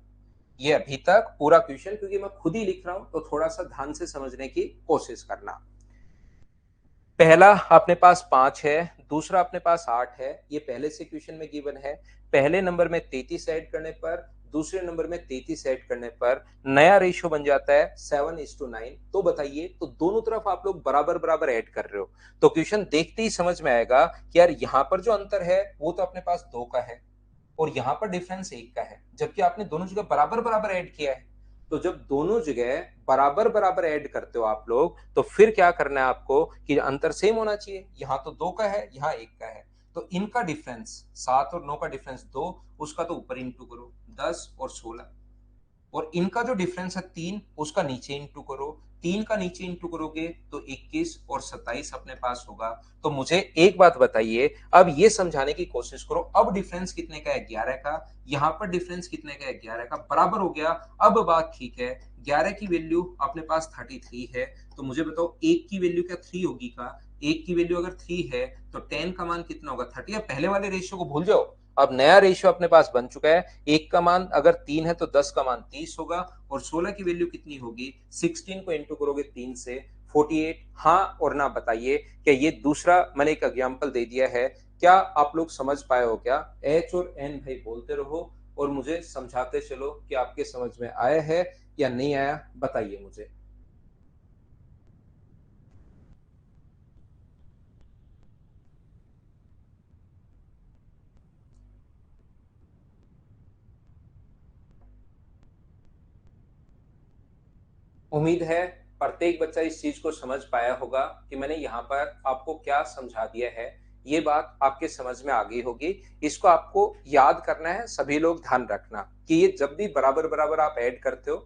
ये अभी तक पूरा क्वेश्चन, क्योंकि मैं खुद ही लिख रहा हूं तो थोड़ा सा ध्यान से समझने की कोशिश करना। पहला अपने पास 5 है, दूसरा अपने पास 8 है, ये पहले से क्वेश्चन में गिवन है। पहले नंबर में 33 ऐड करने पर, दूसरे नंबर में 33 ऐड करने पर नया रेशियो बन जाता है 7:9। तो बताइए, तो दोनों तरफ आप लोग बराबर बराबर ऐड कर रहे हो, तो क्वेश्चन देखते ही समझ में आएगा कि यार यहां पर जो अंतर है वो तो अपने पास 2 का है और यहां पर डिफरेंस 1 का है, जबकि आपने दोनों जगह बराबर बराबर ऐड किया है। तो जब दोनों जगह बराबर बराबर ऐड करते हो आप लोग, तो फिर क्या करना है आपको कि अंतर सेम होना चाहिए। यहां तो 2 का है, यहां 1 का है, तो इनका डिफरेंस 7 और 9 का डिफरेंस 2, उसका तो ऊपर इंटू करो 10 और 16। और इनका जो डिफरेंस है 3, उसका नीचे इंटू करो, 3 का नीचे इंटू करोगे तो 21 और 27 अपने पास होगा। तो मुझे एक बात बताइए, अब ये समझाने की कोशिश करो, अब डिफरेंस कितने का है 11 का, यहां पर डिफरेंस कितने का है 11 का, बराबर हो गया। अब बात ठीक है, 11 की वैल्यू अपने पास 33 है, तो मुझे बताओ एक की वैल्यू क्या 3 होगी का? एक की वैल्यू अगर 3 है तो 10 का मान कितना होगा 30। अब पहले वाले रेशियो को भूल जाओ, अब नया रेशियो अपने पास बन चुका है। एक का मान अगर 3 है तो 10 का मान 30 होगा, और 16 की वैल्यू कितनी होगी, 16 को इंटू करोगे 3 से 48। हाँ और ना बताइए, क्या ये दूसरा मैंने एक एग्जाम्पल दे दिया है, क्या आप लोग समझ पाए हो क्या? एच और एन भाई बोलते रहो और मुझे समझाते चलो कि आपके समझ में आया है या नहीं आया, बताइए मुझे। उम्मीद है प्रत्येक बच्चा इस चीज को समझ पाया होगा कि मैंने यहाँ पर आपको क्या समझा दिया है। ये बात आपके समझ में आ गई होगी। इसको आपको याद करना है, सभी लोग ध्यान रखना कि ये जब भी बराबर बराबर आप ऐड करते हो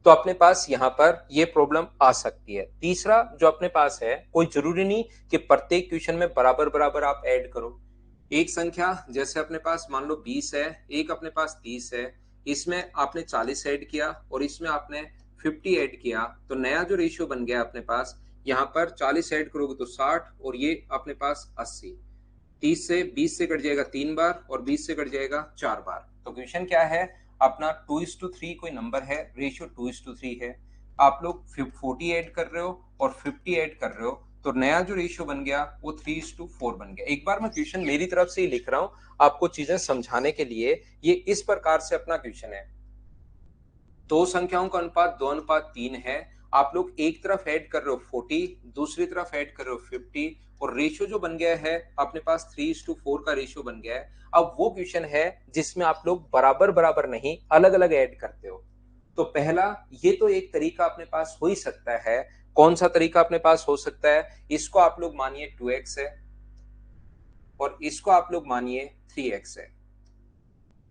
तो अपने पास यहाँ पर ये प्रॉब्लम आ सकती है। तीसरा जो अपने पास है, कोई जरूरी नहीं कि प्रत्येक क्वेश्चन में बराबर बराबर आप ऐड करो। एक संख्या जैसे अपने पास मान लो 20 है, एक अपने पास 30 है, इसमें आपने 40 ऐड किया और इसमें आपने 50 ऐड किया, तो नया जो रेशियो बन गया अपने पास, यहाँ पर 40 ऐड करोगे तो 60 और ये अपने पास 80। 30 से 20 से कट जाएगा 3 बार और 20 से कट जाएगा 4 बार। तो क्वेश्चन क्या है अपना, 2:3 कोई नंबर है, रेशियो 2:3 है, आप लोग 40 ऐड कर रहे हो और 50 ऐड कर रहे हो, तो नया जो रेशियो बन गया वो 3:4 बन गया। एक बार मैं क्वेश्चन मेरी तरफ से ही लिख रहा हूं आपको चीजें समझाने के लिए। ये इस प्रकार से अपना क्वेश्चन है, दो संख्याओं का अनुपात 2:3 है, आप लोग एक तरफ ऐड कर रहे हो 40, दूसरी तरफ ऐड कर रहे हो 50, और रेशियो जो बन गया है अपने पास 3:4 का रेशियो बन गया है। अब वो क्वेश्चन है जिसमें आप लोग बराबर बराबर नहीं अलग अलग ऐड करते हो। तो पहला, ये तो एक तरीका अपने पास हो ही सकता है। कौन सा तरीका अपने पास हो सकता है? इसको आप लोग मानिए 2x है और इसको आप लोग मानिए 3x है।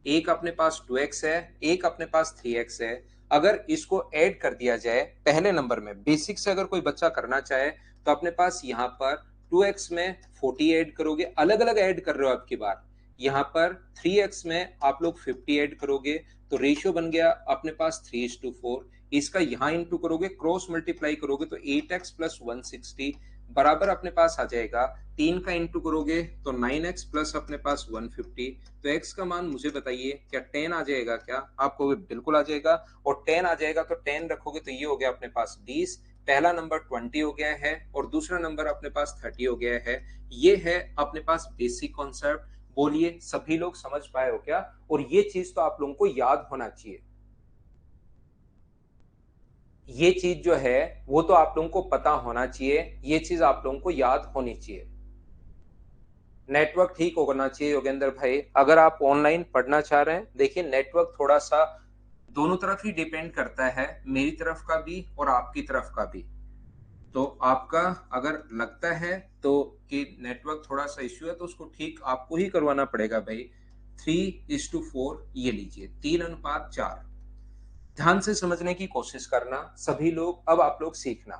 एक अपने पास 2x है, एक अपने पास 3x है। अगर इसको ऐड कर दिया जाए पहले नंबर में, बेसिक से अगर कोई बच्चा करना चाहे तो अपने पास यहाँ पर 2x में 40 ऐड करोगे, अलग अलग ऐड कर रहे हो आपकी बार। यहाँ पर 3x में आप लोग 50 ऐड करोगे, तो रेशियो बन गया अपने पास 3:4। इसका यहाँ इंटू करोगे, क्रॉस मल्टीप्लाई करोगे तो 8x प्लस 160 बराबर अपने पास आ जाएगा। 3 का इंटू करोगे तो 9x प्लस अपने पास 150। तो x का मान मुझे बताइए, क्या 10 आ जाएगा? क्या आपको बिल्कुल आ जाएगा। और 10 आ जाएगा तो 10 रखोगे तो ये हो गया अपने पास 20। पहला नंबर 20 हो गया है और दूसरा नंबर अपने पास 30 हो गया है। ये है अपने पास बेसिक कॉन्सेप्ट। बोलिए सभी लोग समझ पाए हो क्या? और ये चीज तो आप लोगों को याद होना चाहिए। ये चीज जो है वो तो आप लोगों को पता होना चाहिए, ये चीज आप लोगों को याद होनी चाहिए। नेटवर्क ठीक होना चाहिए योगेंद्र भाई। अगर आप ऑनलाइन पढ़ना चाह रहे हैं, देखिए नेटवर्क थोड़ा सा दोनों तरफ ही डिपेंड करता है, मेरी तरफ का भी और आपकी तरफ का भी। तो आपका अगर लगता है तो कि नेटवर्क थोड़ा सा इश्यू है तो उसको ठीक आपको ही करवाना पड़ेगा भाई। 3:4 ये लीजिए, 3:4। ध्यान से समझने की कोशिश करना सभी लोग। अब आप लोग सीखना,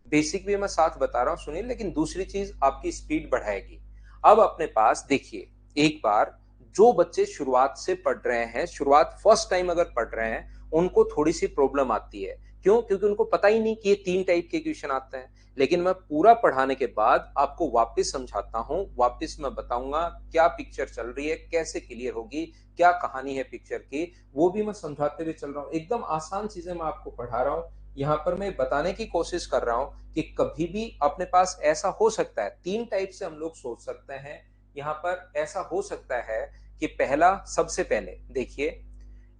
बेसिक भी मैं साथ बता रहा हूं सुनिए, लेकिन दूसरी चीज आपकी स्पीड बढ़ाएगी। अब अपने पास देखिए, एक बार जो बच्चे शुरुआत से पढ़ रहे हैं, शुरुआत फर्स्ट टाइम अगर पढ़ रहे हैं, उनको थोड़ी सी प्रॉब्लम आती है क्यों? क्योंकि उनको पता ही नहीं कि ये 3 टाइप के क्वेश्चन आते हैं। लेकिन मैं पूरा पढ़ाने के बाद आपको वापस समझाता हूँ, वापस मैं बताऊंगा क्या पिक्चर चल रही है, कैसे क्लियर होगी, क्या कहानी है पिक्चर की, वो भी मैं समझाते हुए चल रहा हूँ। एकदम आसान चीजें मैं आपको पढ़ा रहा हूँ। यहाँ पर मैं बताने की कोशिश कर रहा हूँ कि कभी भी अपने पास ऐसा हो सकता है, 3 टाइप से हम लोग सोच सकते हैं। यहाँ पर ऐसा हो सकता है कि पहला, सबसे पहले देखिए,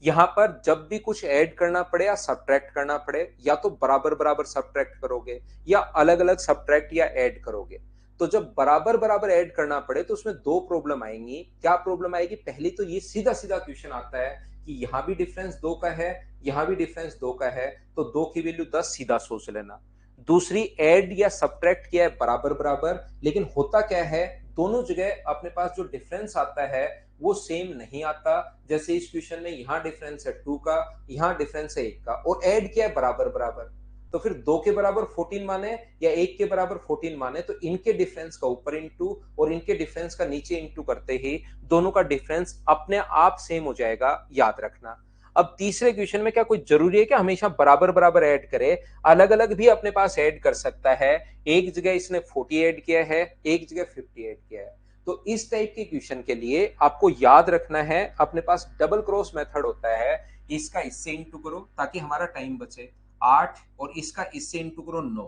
यहाँ पर जब भी कुछ ऐड करना पड़े या सब्ट्रैक्ट करना पड़े, या तो बराबर बराबर सब्ट्रैक्ट करोगे या अलग अलग सब्ट्रैक्ट या ऐड करोगे। तो जब बराबर बराबर ऐड करना पड़े तो उसमें दो प्रॉब्लम आएंगी। क्या प्रॉब्लम आएगी? पहली तो ये सीधा सीधा क्वेश्चन आता है कि यहाँ भी डिफरेंस दो का है, यहाँ भी डिफरेंस दो का है, तो दो की वैल्यू 10 सीधा सोच लेना। दूसरी, ऐड या सब्ट्रैक्ट किया है बराबर बराबर, लेकिन होता क्या है, दोनों जगह अपने पास जो डिफरेंस आता है वो सेम नहीं आता। जैसे इस क्वेश्चन में यहाँ डिफरेंस है 2 का, यहाँ डिफरेंस है 1 का, और ऐड किया है बराबर बराबर। तो फिर 2 के बराबर 14 माने या 1 के बराबर 14 माने, तो इनके डिफरेंस का ऊपर इंटू और इनके डिफरेंस का नीचे इंटू करते ही दोनों का डिफरेंस अपने आप सेम हो जाएगा, याद रखना। अब तीसरे क्वेश्चन में क्या कोई जरूरी है कि हमेशा बराबर बराबर ऐड करे? अलग अलग भी अपने पास ऐड कर सकता है। एक जगह इसने 40 ऐड किया है, एक जगह 50 ऐड किया है। तो इस टाइप के क्वेश्चन के लिए आपको याद रखना है, अपने पास डबल क्रॉस मेथड होता है। इसका इससे इंटू करो ताकि हमारा टाइम बचे, 8, और इसका इससे इंटू करो 9।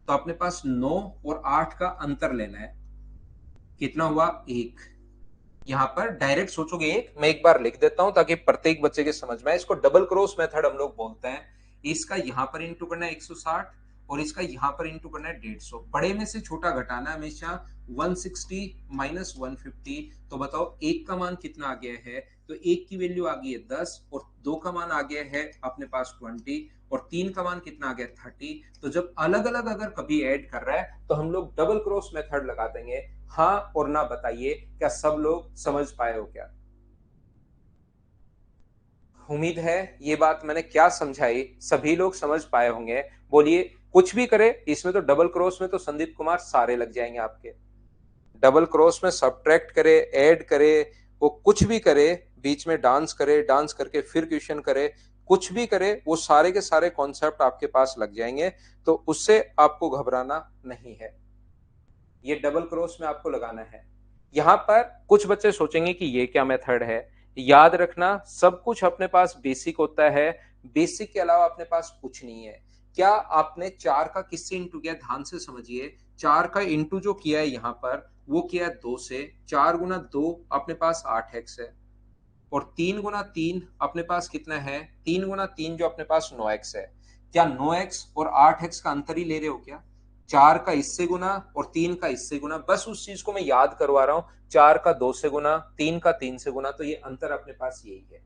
तो अपने पास 9 और 8 का अंतर लेना है। कितना हुआ? 1। यहाँ पर डायरेक्ट सोचोगे एक, मैं एक बार लिख देता हूं ताकि प्रत्येक बच्चे के समझ में आए। इसको डबल क्रॉस मेथड हम लोग बोलते हैं। इसका यहाँ पर इंटू करना है 160, और इसका यहाँ पर इंटू करना है 150। बड़े में से छोटा घटाना हमेशा। 160 माइनस 150, तो बताओ एक का मान कितना आ गया है? तो एक की वैल्यू आ गई है 10, और दो का मान आ गया है अपने पास 20, और तीन का मान कितना आ गया? 30। तो जब अलग अलग अगर कभी ऐड कर रहा है तो हम लोग डबल क्रॉस मेथड लगा देंगे। हाँ और ना बताइए, क्या सब लोग समझ पाए हो क्या? उम्मीद है ये बात मैंने क्या समझाई सभी लोग समझ पाए होंगे। बोलिए, कुछ भी करे इसमें तो डबल क्रॉस में तो संदीप कुमार सारे लग जाएंगे आपके। डबल क्रॉस में सब्ट्रैक्ट करे, ऐड करे, वो कुछ भी करे, बीच में डांस करे, डांस करके फिर क्वेश्चन करे, कुछ भी करे, वो सारे के सारे कॉन्सेप्ट आपके पास लग जाएंगे। तो उससे आपको घबराना नहीं है। ये डबल क्रॉस में आपको लगाना है। यहां पर कुछ बच्चे सोचेंगे कि ये क्या मेथड है। याद रखना, सब कुछ अपने पास बेसिक होता है, बेसिक के अलावा अपने पास कुछ नहीं है। क्या आपने 4 का किससे इंटू किया? ध्यान से समझिए। 4 का इंटू जो किया है यहां पर, वो किया है 2 से। 4 गुना 2 अपने पास 8x है, और 3 गुना 3 अपने पास कितना है? 3 गुना 3 जो अपने पास 9x है। क्या 9x और 8x का अंतर ही ले रहे हो क्या? 4 का इससे गुना और 3 का इससे गुना, बस उस चीज को मैं याद करवा रहा हूं। 4 का 2 से गुना, 3 का 3 से गुना, तो ये अंतर अपने पास यही है।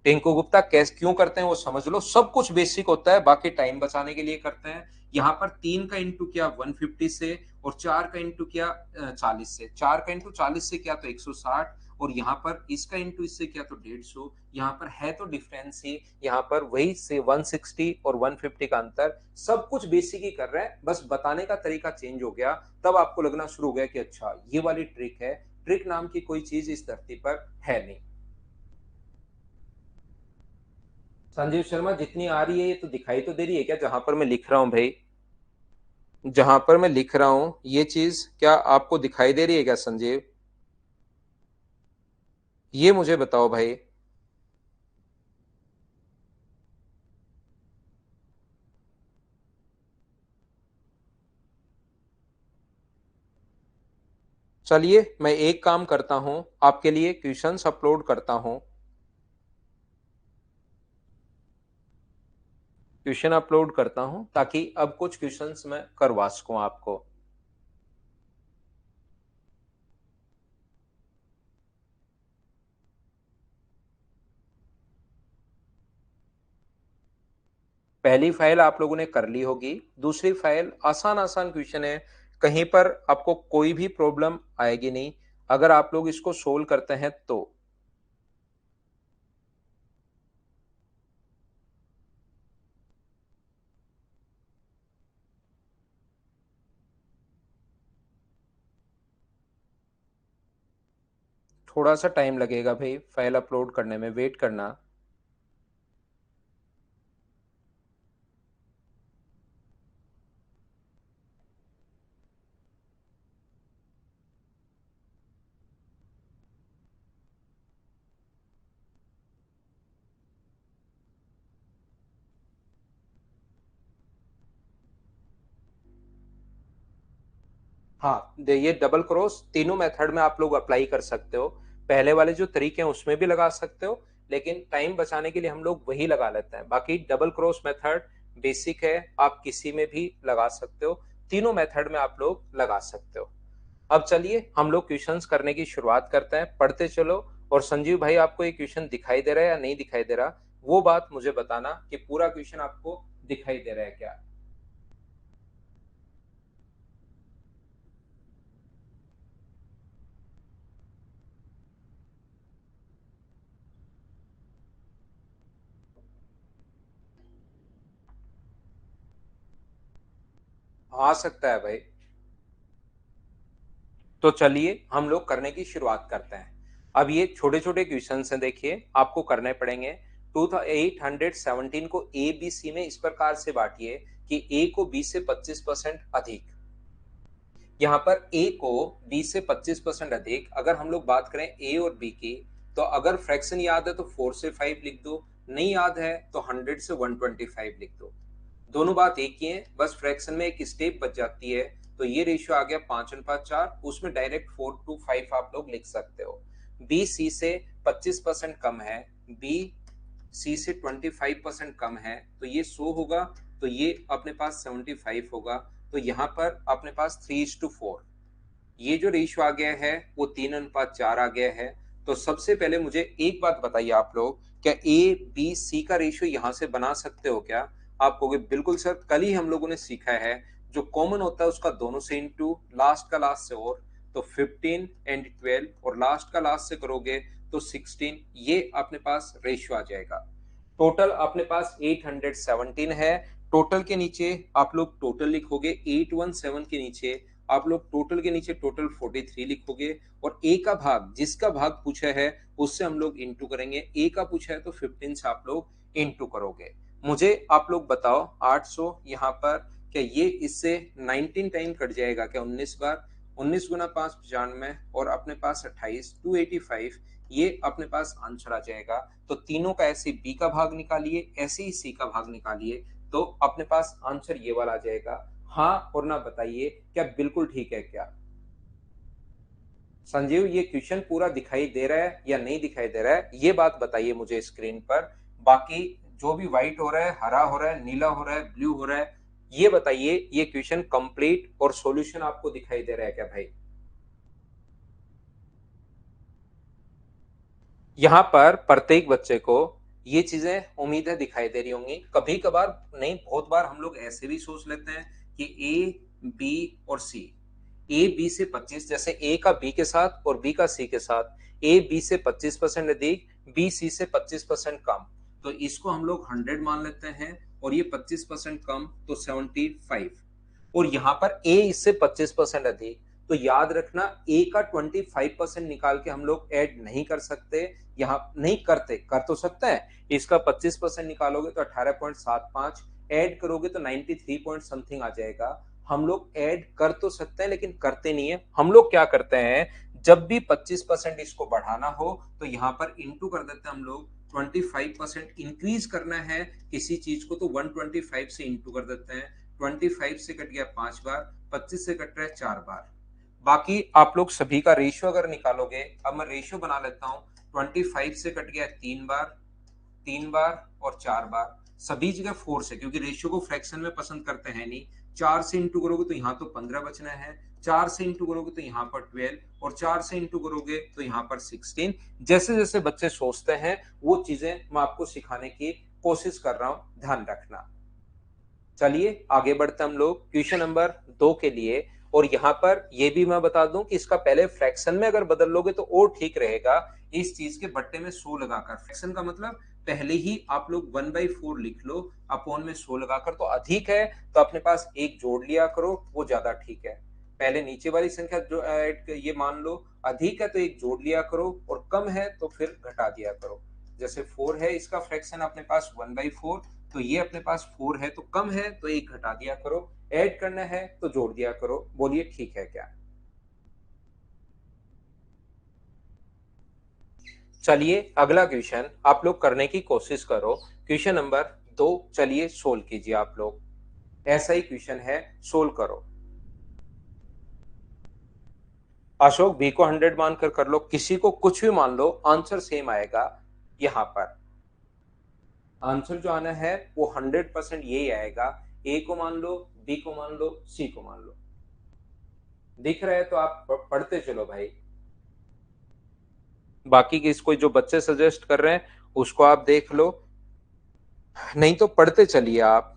टिंकू गुप्ता कैसे क्यों करते हैं वो समझ लो। सब कुछ बेसिक होता है, बाकी टाइम बचाने के लिए करते हैं। यहाँ पर 3 का इंटू किया 150 से, और 4 का इंटू किया 40 से। 4 का इंटू 40 से किया तो 160, और यहाँ पर इसका इंटू इससे किया तो 150। यहाँ पर है तो डिफरेंस ही, यहाँ पर वही से 160 और 150 का अंतर। सब कुछ बेसिक ही कर रहे हैं, बस बताने का तरीका चेंज हो गया। तब आपको लगना शुरू हो गया कि अच्छा ये वाली ट्रिक है। ट्रिक नाम की कोई चीज इस धरती पर है नहीं। संजीव शर्मा, जितनी आ रही है ये तो दिखाई तो दे रही है क्या जहां पर मैं लिख रहा हूं भाई? जहां पर मैं लिख रहा हूं ये चीज क्या आपको दिखाई दे रही है क्या संजीव? ये मुझे बताओ भाई। चलिए मैं एक काम करता हूं, आपके लिए क्वेश्चंस अपलोड करता हूं। क्वेश्चन अपलोड करता हूं ताकि अब कुछ क्वेश्चंस मैं करवा सकूं आपको। पहली फाइल आप लोगों ने कर ली होगी, दूसरी फाइल आसान आसान क्वेश्चन है, कहीं पर आपको कोई भी प्रॉब्लम आएगी नहीं अगर आप लोग इसको सोल्व करते हैं तो। थोड़ा सा टाइम लगेगा भाई फाइल अपलोड करने में, वेट करना। हाँ, ये डबल क्रॉस तीनों मेथड में आप लोग अप्लाई कर सकते हो। पहले वाले जो तरीके हैं उसमें भी लगा सकते हो, लेकिन टाइम बचाने के लिए हम लोग वही लगा लेते हैं। बाकी डबल क्रॉस मेथड बेसिक है, आप किसी में भी लगा सकते हो, तीनों मेथड में आप लोग लगा सकते हो। अब चलिए हम लोग क्वेश्चंस करने की शुरुआत करते हैं, पढ़ते चलो। और संजीव भाई, आपको ये क्वेश्चन दिखाई दे रहा है या नहीं दिखाई दे रहा, वो बात मुझे बताना कि पूरा क्वेश्चन आपको दिखाई दे रहा है क्या। आ सकता है भाई। तो चलिए हम लोग करने की शुरुआत करते हैं। अब ये छोटे छोटे क्वेश्चन हैं, देखिए आपको करने पड़ेंगे। 2817 को ए बी सी में इस प्रकार से बांटिए कि ए को बी से 25% अधिक। यहाँ पर ए को बी से 25% अधिक, अगर हम लोग बात करें ए और बी की, तो अगर फ्रैक्शन याद है तो 4 से 5 लिख दो, नहीं याद है तो 100 से 125 लिख दो। दोनों बात एक ही है, बस फ्रैक्शन में एक स्टेप बच जाती है। तो ये रेशियो आ गया 5:4, उसमें डायरेक्ट 4:5 आप लोग लिख सकते हो। बी सी से 25% कम है, बी सी से 25% कम है, तो ये 100 होगा, तो ये अपने पास 75 होगा। तो यहाँ पर अपने पास 3:4, ये जो रेशियो आ गया है वो 3:4 आ गया है। तो सबसे पहले मुझे एक बात बताइए आप लोग, क्या ए बी सी का रेशियो यहां से बना सकते हो क्या। आप कहोगे बिल्कुल सर, कल ही हम लोगों ने सीखा है जो कॉमन होता है उसका दोनों से इंटू, लास्ट का लास्ट से, और तो 15 एंड 12 और लास्ट का लास्ट से करोगे तो 16, ये अपने पास रेशियो आ जाएगा। टोटल अपने पास 817 है। टोटल के नीचे आप लोग टोटल लिखोगे, 817 के नीचे आप लोग टोटल के नीचे टोटल 43 लिखोगे, और ए का भाग, जिसका भाग पूछा है उससे हम लोग इंटू करेंगे। ए का पूछा है तो 15 से आप लोग इंटू करोगे। मुझे आप लोग बताओ 800 यहाँ पर, क्या ये इससे 19 टाइम कट जाएगा क्या, 19 बार, 19 गुना 5 95, और अपने पास 28 285, ये अपने पास आंसर आ जाएगा। तो तीनों का ऐसे बी का भाग निकालिए, ऐसे ही सी का भाग निकालिए, तो अपने पास आंसर ये वाला आ जाएगा। हाँ और ना बताइए क्या बिल्कुल ठीक है क्या। संजीव, ये क्वेश्चन पूरा दिखाई दे रहा है या नहीं दिखाई दे रहा है, ये बात बताइए मुझे स्क्रीन पर। बाकी जो भी व्हाइट हो रहा है, हरा हो रहा है, नीला हो रहा है, ब्लू हो रहा है, ये बताइए ये क्वेश्चन कंप्लीट और सॉल्यूशन आपको दिखाई दे रहा है क्या भाई। यहाँ पर प्रत्येक बच्चे को ये चीजें उम्मीद है दिखाई दे रही होंगी। कभी कभार नहीं, बहुत बार हम लोग ऐसे भी सोच लेते हैं कि ए बी और सी, ए बी से 25, जैसे ए का बी के साथ और बी का सी के साथ, ए बी से 25% अधिक, बी सी से 25% कम, तो इसको हम लोग 100 मान लेते हैं, और ये 25% कम तो 75। और यहाँ पर ए इससे 25% अधिक, तो याद रखना ए का 25% निकाल के हम लोग ऐड नहीं कर सकते, यहाँ नहीं करते, कर तो सकते हैं। इसका 25% निकालोगे तो 18.75, ऐड करोगे तो 93 पॉइंट समथिंग आ जाएगा। हम लोग ऐड कर तो सकते हैं लेकिन करते नहीं है। हम लोग क्या करते हैं, जब भी 25% इसको बढ़ाना हो तो यहाँ पर इंटू कर देते हैं हम लोग। 25% इंक्रीज करना है किसी चीज को तो 125 से इंटू कर देते हैं। 25 से कट गया 5 बार, 25 से कट रहा है 4 बार। बाकी आप लोग सभी का रेशियो अगर निकालोगे, अब मैं रेशियो बना लेता हूँ। 25 से कट गया 3 बार, 3 बार और 4 बार, सभी जगह 4 से, क्योंकि रेशियो को फ्रैक्शन में पसंद करते हैं नहीं। 4 से इंटू करोगे तो यहाँ तो 15 बचना है, 4 से इंटू करोगे तो यहाँ पर 12, और 4 से इंटू करोगे तो यहाँ पर 16। जैसे जैसे बच्चे सोचते हैं वो चीजें मैं आपको सिखाने की कोशिश कर रहा हूँ, ध्यान रखना। चलिए आगे बढ़ते हम लोग क्वेश्चन नंबर 2 के लिए। और यहाँ पर ये भी मैं बता दूं कि इसका पहले फ्रैक्शन में अगर बदल लोगे तो और ठीक रहेगा, इस चीज के बट्टे में 100 लगाकर। फ्रैक्शन का मतलब पहले ही आप लोग 1/4 लिख लो, अपॉन में 100 लगाकर। तो अधिक है तो अपने पास एक जोड़ लिया करो, वो ज्यादा ठीक है। पहले नीचे वाली संख्या जो ये मान लो, अधिक है तो एक जोड़ लिया करो, और कम है तो फिर घटा दिया करो। जैसे 4 है, इसका फ्रैक्शन अपने पास 1/4, तो ये अपने पास 4 है तो कम है तो एक घटा दिया करो, ऐड करना है तो जोड़ दिया करो। बोलिए ठीक है क्या। चलिए अगला क्वेश्चन आप लोग करने की कोशिश करो। क्वेश्चन नंबर 2 चलिए सोल्व कीजिए आप लोग। ऐसा ही क्वेश्चन है, सोल्व करो। अशोक बी को 100 मानकर कर लो, किसी को कुछ भी मान लो, आंसर सेम आएगा। यहां पर आंसर जो आना है वो 100% यही आएगा। ए को मान लो, बी को मान लो, सी को मान लो। दिख रहा है तो आप पढ़ते चलो भाई। बाकी के इसको जो बच्चे सजेस्ट कर रहे हैं उसको आप देख लो, नहीं तो पढ़ते चलिए आप।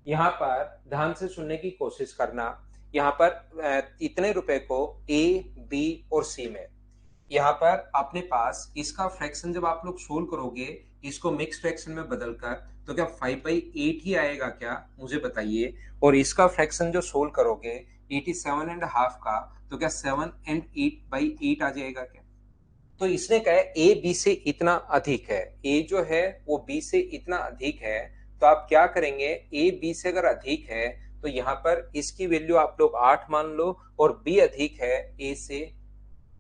यहाँ पर ध्यान से सुनने की कोशिश करना। यहाँ पर इतने रुपए को ए, बी और सी में, यहाँ पर अपने पास इसका फ्रैक्शन जब आप लोग सोल्व करोगे इसको मिक्स फ्रैक्शन में बदलकर, तो क्या 5/8 ही आएगा क्या, मुझे बताइए। और इसका फ्रैक्शन जो सोल्व करोगे 87.5 का, तो क्या 7/8 आ जाएगा क्या। तो इसने कहा ए बी से इतना अधिक है, ए जो है वो बी से इतना अधिक है। तो आप क्या करेंगे, ए बी से अगर अधिक है तो यहाँ पर इसकी वैल्यू आप लोग 8 मान लो, और बी अधिक है ए से।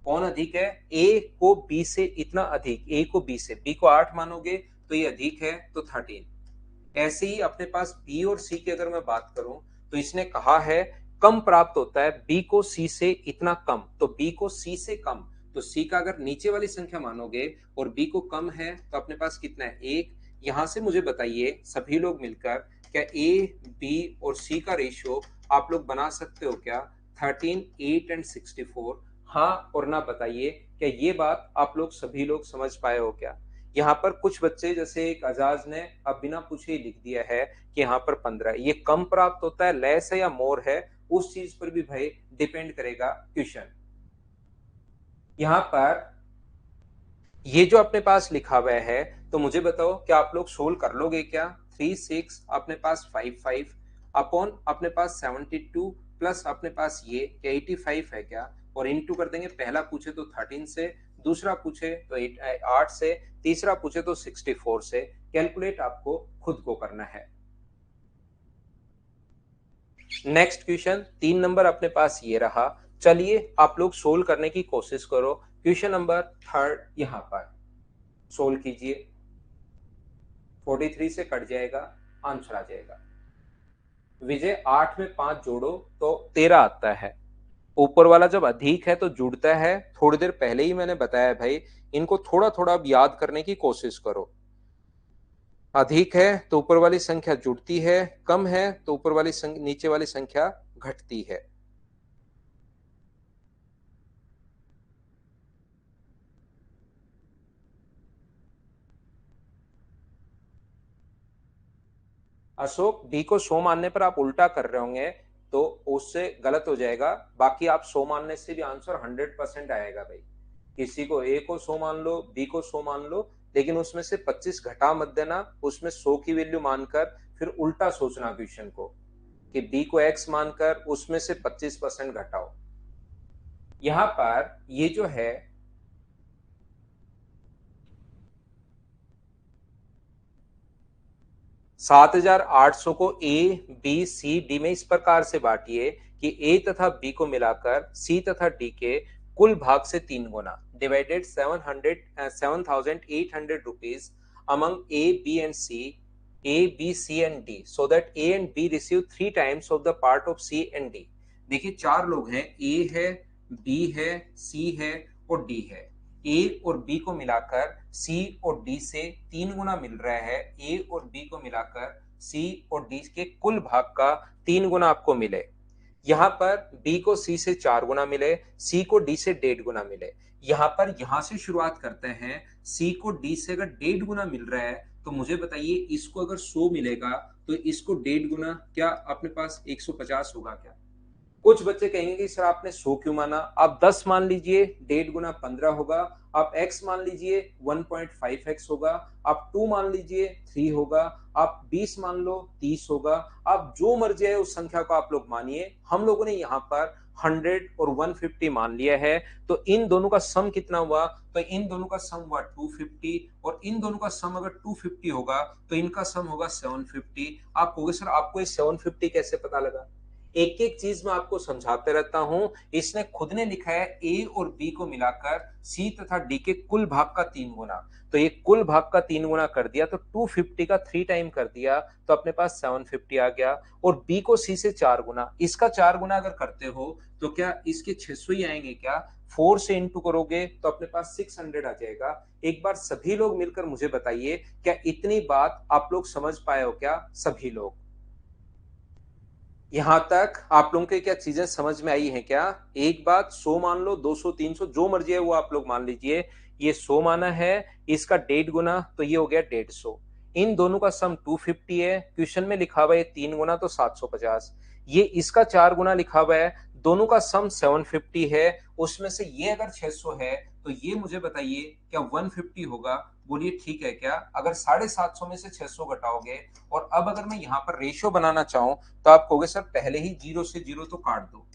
कौन अधिक है, ए को बी से इतना अधिक, ए को बी से, बी को 8 मानोगे तो ये अधिक है तो 13। ऐसे ही अपने पास बी और सी की अगर मैं बात करूं, तो इसने कहा है कम प्राप्त होता है बी को सी से इतना कम, तो बी को सी से कम, तो सी का अगर नीचे वाली संख्या मानोगे और बी को कम है तो अपने पास कितना है, एक। यहां से मुझे बताइए सभी लोग मिलकर, क्या ए बी और सी का रेशियो आप लोग बना सकते हो क्या, 13, 8 एंड 64। हाँ और ना बताइए, क्या ये बात आप लोग सभी लोग समझ पाए हो क्या। यहाँ पर कुछ बच्चे जैसे एक आजाज ने अब बिना पूछे ही लिख दिया है कि यहाँ पर 15, ये कम प्राप्त होता है, लेस है या मोर है, उस चीज पर भी भाई डिपेंड करेगा क्वेश्चन। यहाँ पर ये जो अपने पास लिखा हुआ है, तो मुझे बताओ क्या आप लोग सोल्व कर लोगे क्या। 3 6 अपने पास 5 5 अपॉन अपने पास 72 प्लस अपने पास ये 85 है क्या, और इनटू कर देंगे। पहला पूछे तो 13 से, दूसरा पूछे तो 8 से, तीसरा पूछे तो 64 से। कैलकुलेट आपको खुद को करना है। नेक्स्ट क्वेश्चन 3 नंबर अपने पास ये रहा। चलिए आप लोग सोल्व करने की कोशिश करो। क्वेश्चन नंबर 3 यहां पर सोल्व कीजिए। 43 से कट जाएगा, आंसर आ जाएगा। विजय 8 में 5 जोड़ो तो 13 आता है। ऊपर वाला जब अधिक है तो जुड़ता है, थोड़ी देर पहले ही मैंने बताया भाई। इनको थोड़ा थोड़ा अब याद करने की कोशिश करो। अधिक है तो ऊपर वाली संख्या जुड़ती है, कम है तो ऊपर वाली नीचे वाली संख्या घटती है। अशोक बी को 100 मानने पर आप उल्टा कर रहे होंगे, तो उससे गलत हो जाएगा। बाकी आप 100 मानने से भी आंसर 100% आएगा भाई। किसी को ए को 100 मान लो, बी को 100 मान लो, लेकिन उसमें से 25 घटा मत देना। उसमें 100 की वैल्यू मानकर फिर उल्टा सोचना क्वेश्चन को, कि बी को एक्स मानकर उसमें से 25% घटाओ। यहां पर ये जो है 7,800 को ए बी सी डी में इस प्रकार से बांटिए कि ए तथा बी को मिलाकर सी तथा डी के कुल भाग से 3 गुना, divided 7,800 rupees among A B and C, A B C and D, so that A and B receive 3 times of the part of C and D. देखिए 4 लोग हैं, ए है, बी है, सी है और डी है। ए और बी को मिलाकर सी और डी से 3 गुना मिल रहा है, ए और बी को मिलाकर सी और डी के कुल भाग का 3 गुना आपको मिले। यहाँ पर B को C से 4 गुना मिले, C को D से 1.5 गुना मिले। यहाँ पर यहां से शुरुआत करते हैं। C को D से अगर 1.5 गुना मिल रहा है तो मुझे बताइए इसको अगर 100 मिलेगा तो इसको 1.5 गुना क्या अपने पास 150 होगा क्या? कुछ बच्चे कहेंगे कि सर आपने 100 क्यों माना? आप 10 मान लीजिए, 1.5 गुना 15 होगा। आप x मान लीजिए 1.5x होगा। आप 2 मान लीजिए 3 होगा। आप 20 मान लो 30 होगा। आप जो मर्जी है उस संख्या को आप लोग मानिए। हम लोगों ने यहाँ पर 100 और 150 मान लिया है। तो इन दोनों का सम कितना हुआ? तो इन दोनों का सम हुआ 250 और इन दोनों का सम अगर 250 होगा तो इनका सम होगा 750। आप कहोगे सर आपको ये 750 कैसे पता लगा? एक एक चीज मैं आपको समझाते रहता हूं। इसने खुद ने लिखा है ए और बी को मिलाकर सी तथा डी के कुल भाग का 3 गुना। तो ये कुल भाग का 3 गुना कर दिया तो 250 का 3 टाइम कर दिया तो अपने पास 750 आ गया। और बी को सी से 4 गुना, इसका 4 गुना अगर करते हो तो क्या इसके 600 ही आएंगे क्या? 4 से इंटू करोगे तो अपने पास 600 आ जाएगा। एक बार सभी लोग मिलकर मुझे बताइए क्या इतनी बात आप लोग समझ पाए हो क्या सभी लोग? यहां तक आप लोगों को क्या चीजें समझ में आई हैं क्या? एक बात 100 मान लो, 200, 300 जो मर्जी है वो आप लोग मान लीजिए। ये 100 माना है, इसका 1.5 गुना तो ये हो गया 150। इन दोनों का सम 250 है। क्वेश्चन में लिखा हुआ है 3 गुना तो 750। ये इसका 4 गुना लिखा हुआ है। दोनों का सम 750 है। उसमें से ये अगर 600 है तो ये मुझे बताइए क्या 150 होगा? बोलिए ठीक है क्या? अगर 750 में से 600 घटाओगे और अब अगर मैं यहाँ पर रेशियो बनाना चाहूं तो आप कहोगे सर पहले ही 0 से 0 तो काट दो।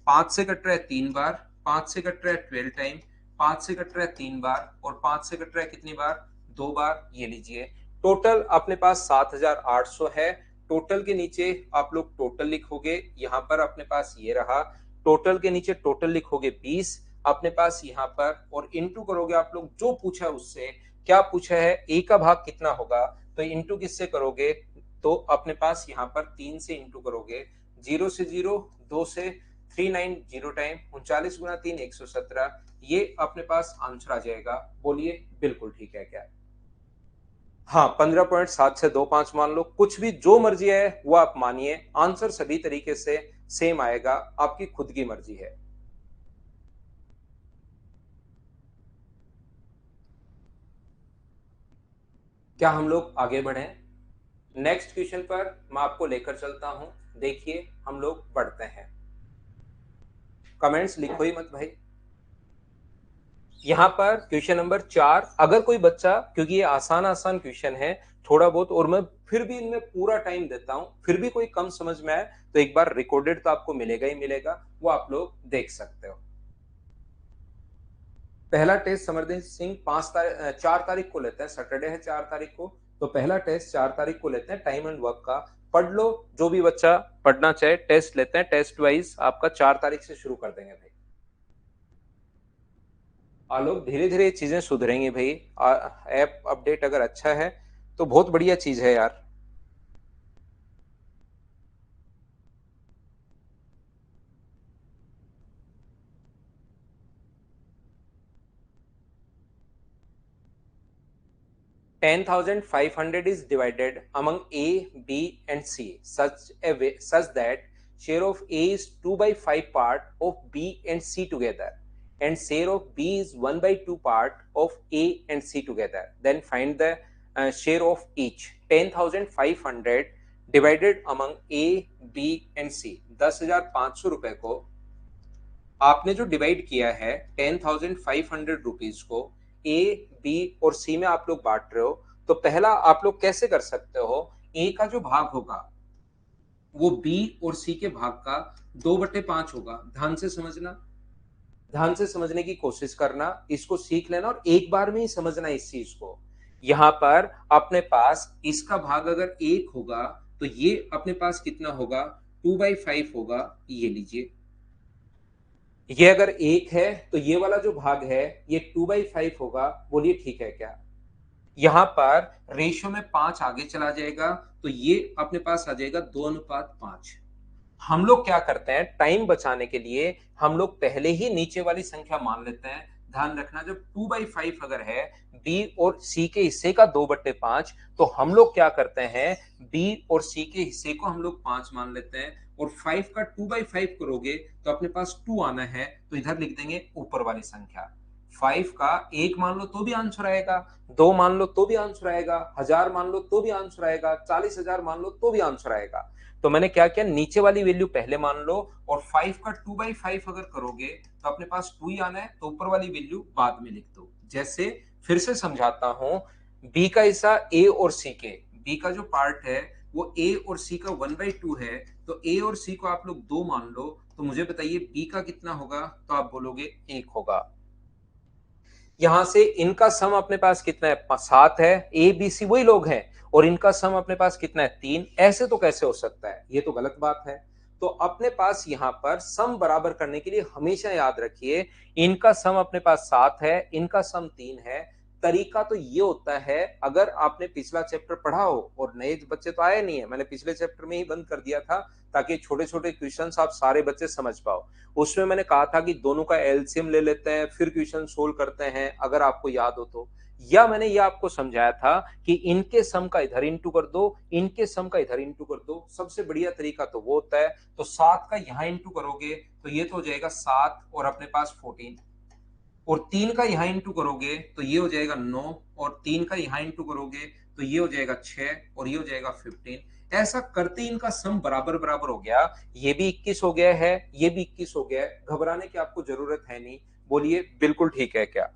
5 से कट रहा है 3 बार, 5 से कट रहा है 12 टाइम, 5 से कट रहा है 3 बार और 5 से कट रहा है कितनी बार? 2 बार। ये लीजिए टोटल अपने पास 7800 है। टोटल के नीचे आप लोग टोटल लिखोगे, यहाँ पर अपने पास ये रहा। टोटल के नीचे टोटल लिखोगे 20 अपने पास यहाँ पर, और इंटू करोगे आप लोग जो पूछा है उससे। क्या पूछा है? ए का भाग कितना होगा? तो इंटू किससे करोगे? तो अपने पास यहाँ पर 3 से इंटू करोगे। 0 से 0, 2 से 390 टाइम 39 गुना 3 117। ये अपने पास आंसर आ जाएगा। बोलिए बिल्कुल ठीक है क्या? हाँ, 15.7 से 25 मान लो, कुछ भी जो मर्जी है वो आप मानिए। आंसर सभी तरीके से सेम आएगा, आपकी खुद की मर्जी है। क्या हम लोग आगे बढ़े? नेक्स्ट क्वेश्चन पर मैं आपको लेकर चलता हूं। देखिए हम लोग पढ़ते हैं। कमेंट्स लिखो ही मत भाई। यहाँ पर क्वेश्चन नंबर 4, अगर कोई बच्चा, क्योंकि ये आसान आसान क्वेश्चन है थोड़ा बहुत, और मैं फिर भी इनमें पूरा टाइम देता हूं, फिर भी कोई कम समझ में आए तो एक बार रिकॉर्डेड तो आपको मिलेगा ही मिलेगा, वो आप लोग देख सकते हो। पहला टेस्ट समरदीप सिंह 4 तारीख को लेते हैं, सैटरडे है 4 तारीख को। तो पहला टेस्ट 4 तारीख को लेते हैं, टाइम एंड वर्क का। पढ़ लो, जो भी बच्चा पढ़ना चाहे टेस्ट लेते हैं। टेस्ट वाइज आपका 4 तारीख से शुरू कर देंगे भाई। आलोक धीरे धीरे चीजें सुधरेंगी भाई। ऐप अपडेट अगर अच्छा है तो बहुत बढ़िया चीज है यार। $10,500 is divided among A, B, and C such that share of A is 2 by 5 part of B and C together, and share of B is 1 by 2 part of A and C together. Then find the share of each. 10,500 divided among A, B, and C. 10,500 रुपए को आपने जो divide किया है 10,500 rupees को ए, B और सी में आप लोग बांट रहे हो। तो पहला आप लोग कैसे कर सकते हो? ए का जो भाग होगा वो बी और सी के भाग का 2/5 होगा। ध्यान से समझना, ध्यान से समझने की कोशिश करना, इसको सीख लेना और एक बार में ही समझना इस चीज को। यहां पर अपने पास इसका भाग अगर 1 होगा तो ये अपने पास कितना होगा? 2/5 होगा। ये लीजिए, ये अगर 1 है तो ये वाला जो भाग है ये 2/5 होगा। बोलिए ठीक है क्या? यहां पर रेशियो में 5 आगे चला जाएगा तो ये अपने पास आ जाएगा 2:5। हम लोग क्या करते हैं टाइम बचाने के लिए, हम लोग पहले ही नीचे वाली संख्या मान लेते हैं। ध्यान रखना जब 2/5 अगर है बी और सी के हिस्से का 2/5, तो हम लोग क्या करते हैं, बी और सी के हिस्से को हम लोग 5 मान लेते हैं, और 5 का 2/5 करोगे तो अपने पास 2 आना है, तो इधर लिख देंगे ऊपर वाली संख्या। 5 का 1 मान लो तो भी आंसर आएगा, 2 मान लो तो भी आंसर आएगा, 1000 मान लो तो भी आंसर आएगा, 40,000 मान लो तो भी आंसर आएगा। तो मैंने क्या किया, नीचे वाली वैल्यू पहले मान लो, और 5 का 2/5 अगर करोगे तो अपने पास 2 ही आना है, तो ऊपर वाली वैल्यू बाद में लिख दो। जैसे फिर से समझाता हूं, बी का हिस्सा ए और सी के, बी का जो पार्ट है वो ए और सी का 1/2 है, तो ए और सी को आप लोग 2 मान लो, तो मुझे बताइए बी का कितना होगा, तो आप बोलोगे 1 होगा। यहां से इनका सम अपने पास कितना है, 7 है, ए बी सी वही लोग हैं, और इनका सम अपने पास कितना है, 3। ऐसे तो कैसे हो सकता है, ये तो गलत बात है। तो अपने पास यहां पर सम बराबर करने के लिए हमेशा याद रखिए, इनका सम अपने पास 7 है, इनका सम 3 है। तरीका तो ये होता है, अगर आपने पिछला चैप्टर पढ़ा हो, और नए बच्चे तो आए नहीं है, मैंने पिछले चैप्टर में ही बंद कर दिया था ताकि छोटे छोटे क्वेश्चंस आप सारे बच्चे समझ पाओ। उसमें मैंने कहा था कि दोनों का एलसीएम ले लेते हैं, फिर क्वेश्चन सोल्व करते हैं, अगर आपको याद हो तो। या मैंने ये आपको समझाया था कि इनके सम का इधर इंटू कर दो, इनके सम का इधर इंटू कर दो। सबसे बढ़िया तरीका तो वो होता है। तो 7 का यहां इंटू करोगे तो ये तो हो जाएगा 7 और अपने पास 14, और 3 का यहां इंटू करोगे तो ये हो जाएगा 9, और 3 का यहां इंटू करोगे तो ये हो जाएगा 6, और ये हो जाएगा 15। ऐसा करते ही इनका सम बराबर बराबर हो गया। ये भी 21 हो गया है, ये भी 21 हो गया है। घबराने की आपको जरूरत है नहीं। बोलिए बिल्कुल ठीक है क्या?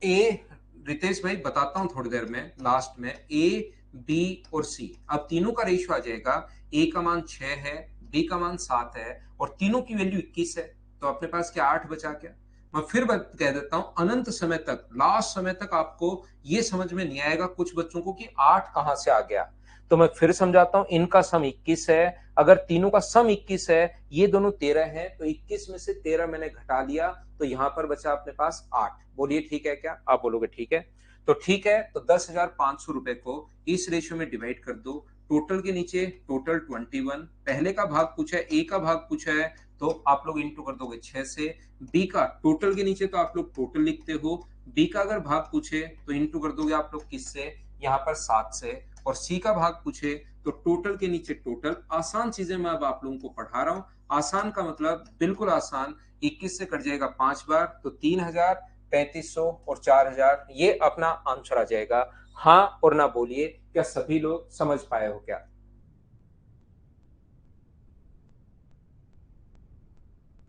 ए, रितेश भाई बताता हूं थोड़ी देर में, लास्ट में, ए बी और सी, अब तीनों का रेशियो आ जाएगा। ए का मान 6 है, बी का मान 7 है, और तीनों की वैल्यू 21 है, तो अपने पास क्या 8 बचा क्या? मैं फिर कह देता हूं, अनंत समय तक, लास्ट समय तक आपको ये समझ में नहीं आएगा कुछ बच्चों को कि 8 कहां से आ गया। तो मैं फिर समझाता हूं, इनका सम 21 है, अगर तीनों का सम 21 है, ये दोनों 13 है, तो 21 में से 13 मैंने घटा लिया, तो यहां पर बचा अपने पास 8। बोलिए ठीक है क्या? आप बोलोगे ठीक है। तो ठीक है, तो 10,500 रुपए को इस रेशियो में डिवाइड कर दो। टोटल के नीचे टोटल 21, पहले का भाग पूछा है, ए का भाग पूछा है, तो आप लोग इंटू कर दोगे 6 से। बी का टोटल के नीचे तो आप लोग टोटल लिखते हो, बी का अगर भाग पूछे तो इंटू कर दोगे आप लोग किससे, यहाँ पर 7 से। और सी का भाग पूछे तो टोटल के नीचे टोटल। आसान चीजें मैं अब आप लोगों को पढ़ा रहा हूं, आसान का मतलब बिल्कुल आसान। 21 से कट जाएगा 5 बार, तो 3,000, 3,500 और 4,000, ये अपना आंसर आ जाएगा। हाँ और ना बोलिए, क्या सभी लोग समझ पाए हो क्या?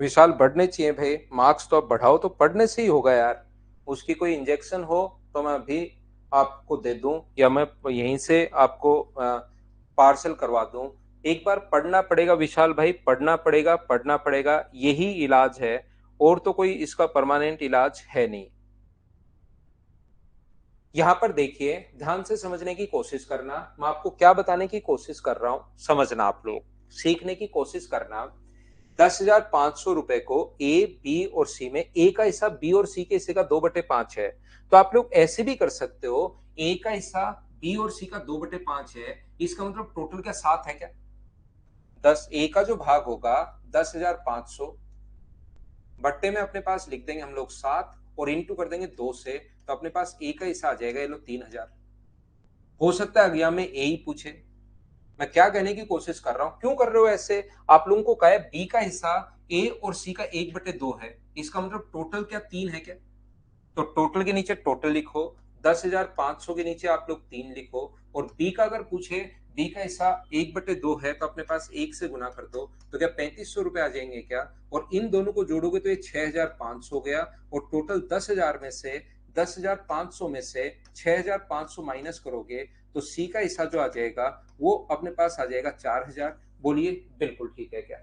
विशाल बढ़ने चाहिए भाई, मार्क्स तो अब बढ़ाओ, तो पढ़ने से ही होगा यार। उसकी कोई इंजेक्शन हो तो मैं अभी आपको दे दूं, या मैं यहीं से आपको पार्सल करवा दूं। एक बार पढ़ना पड़ेगा विशाल भाई, पढ़ना पड़ेगा, पढ़ना पड़ेगा, यही इलाज है, और तो कोई इसका परमानेंट इलाज है नहीं। यहां पर देखिए, ध्यान से समझने की कोशिश करना, मैं आपको क्या बताने की कोशिश कर रहा हूं, समझना आप लोग, सीखने की कोशिश करना। 10,500 रुपए को ए बी और सी में, ए का हिस्सा बी और सी के हिस्से का 2/5 है, तो आप लोग ऐसे भी कर सकते हो, ए का हिस्सा बी और सी का 2/5 है, इसका मतलब टोटल क्या 7 है क्या? 10, ए का जो भाग होगा 10,500, बट्टे में अपने पास लिख देंगे हम लोग 7, और इंटू कर देंगे 2 से, तो अपने पास ए का हिस्सा आ जाएगा, ये लो 3,000। हो सकता है एग्जाम में ए ही पूछे। मैं क्या कहने की कोशिश कर रहा हूं, क्यों कर रहे हो ऐसे? आप लोगों को कहा है बी का हिस्सा ए और सी का 1/2 है, इसका मतलब टोटल क्या 3 है क्या? तो टोटल के नीचे टोटल लिखो, 10,500 के नीचे आप लोग 3 लिखो, और बी का अगर पूछे, बी का हिस्सा 1/2 है, तो अपने पास 1 से गुना कर दो, तो क्या 3,500 रुपए आ जाएंगे क्या? और इन दोनों को जोड़ोगे तो ये 6,500 हो गया, और टोटल 10,000 में से, 10,500 में से 6,500 माइनस करोगे तो सी का हिस्सा जो आ जाएगा वो अपने पास आ जाएगा 4,000। बोलिए बिल्कुल ठीक है क्या?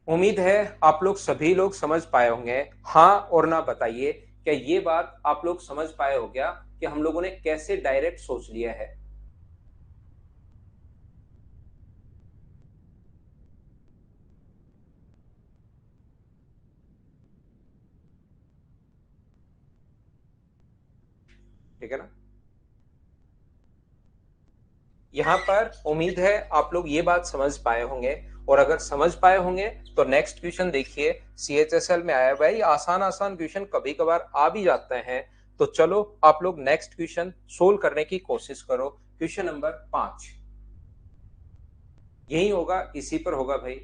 उम्मीद है आप लोग सभी लोग समझ पाए होंगे। हाँ और ना बताइए, क्या ये बात आप लोग समझ पाए हो क्या कि हम लोगों ने कैसे डायरेक्ट सोच लिया है? ठीक है ना? यहाँ पर उम्मीद है आप लोग ये बात समझ पाए होंगे। और अगर समझ पाए होंगे तो नेक्स्ट क्वेश्चन देखिए, CHSL में आया भाई, आसान आसान क्वेश्चन कभी कभार आ भी जाते हैं। तो चलो आप लोग नेक्स्ट क्वेश्चन सोल्व करने की कोशिश करो। क्वेश्चन नंबर 5 यही होगा, इसी पर होगा भाई।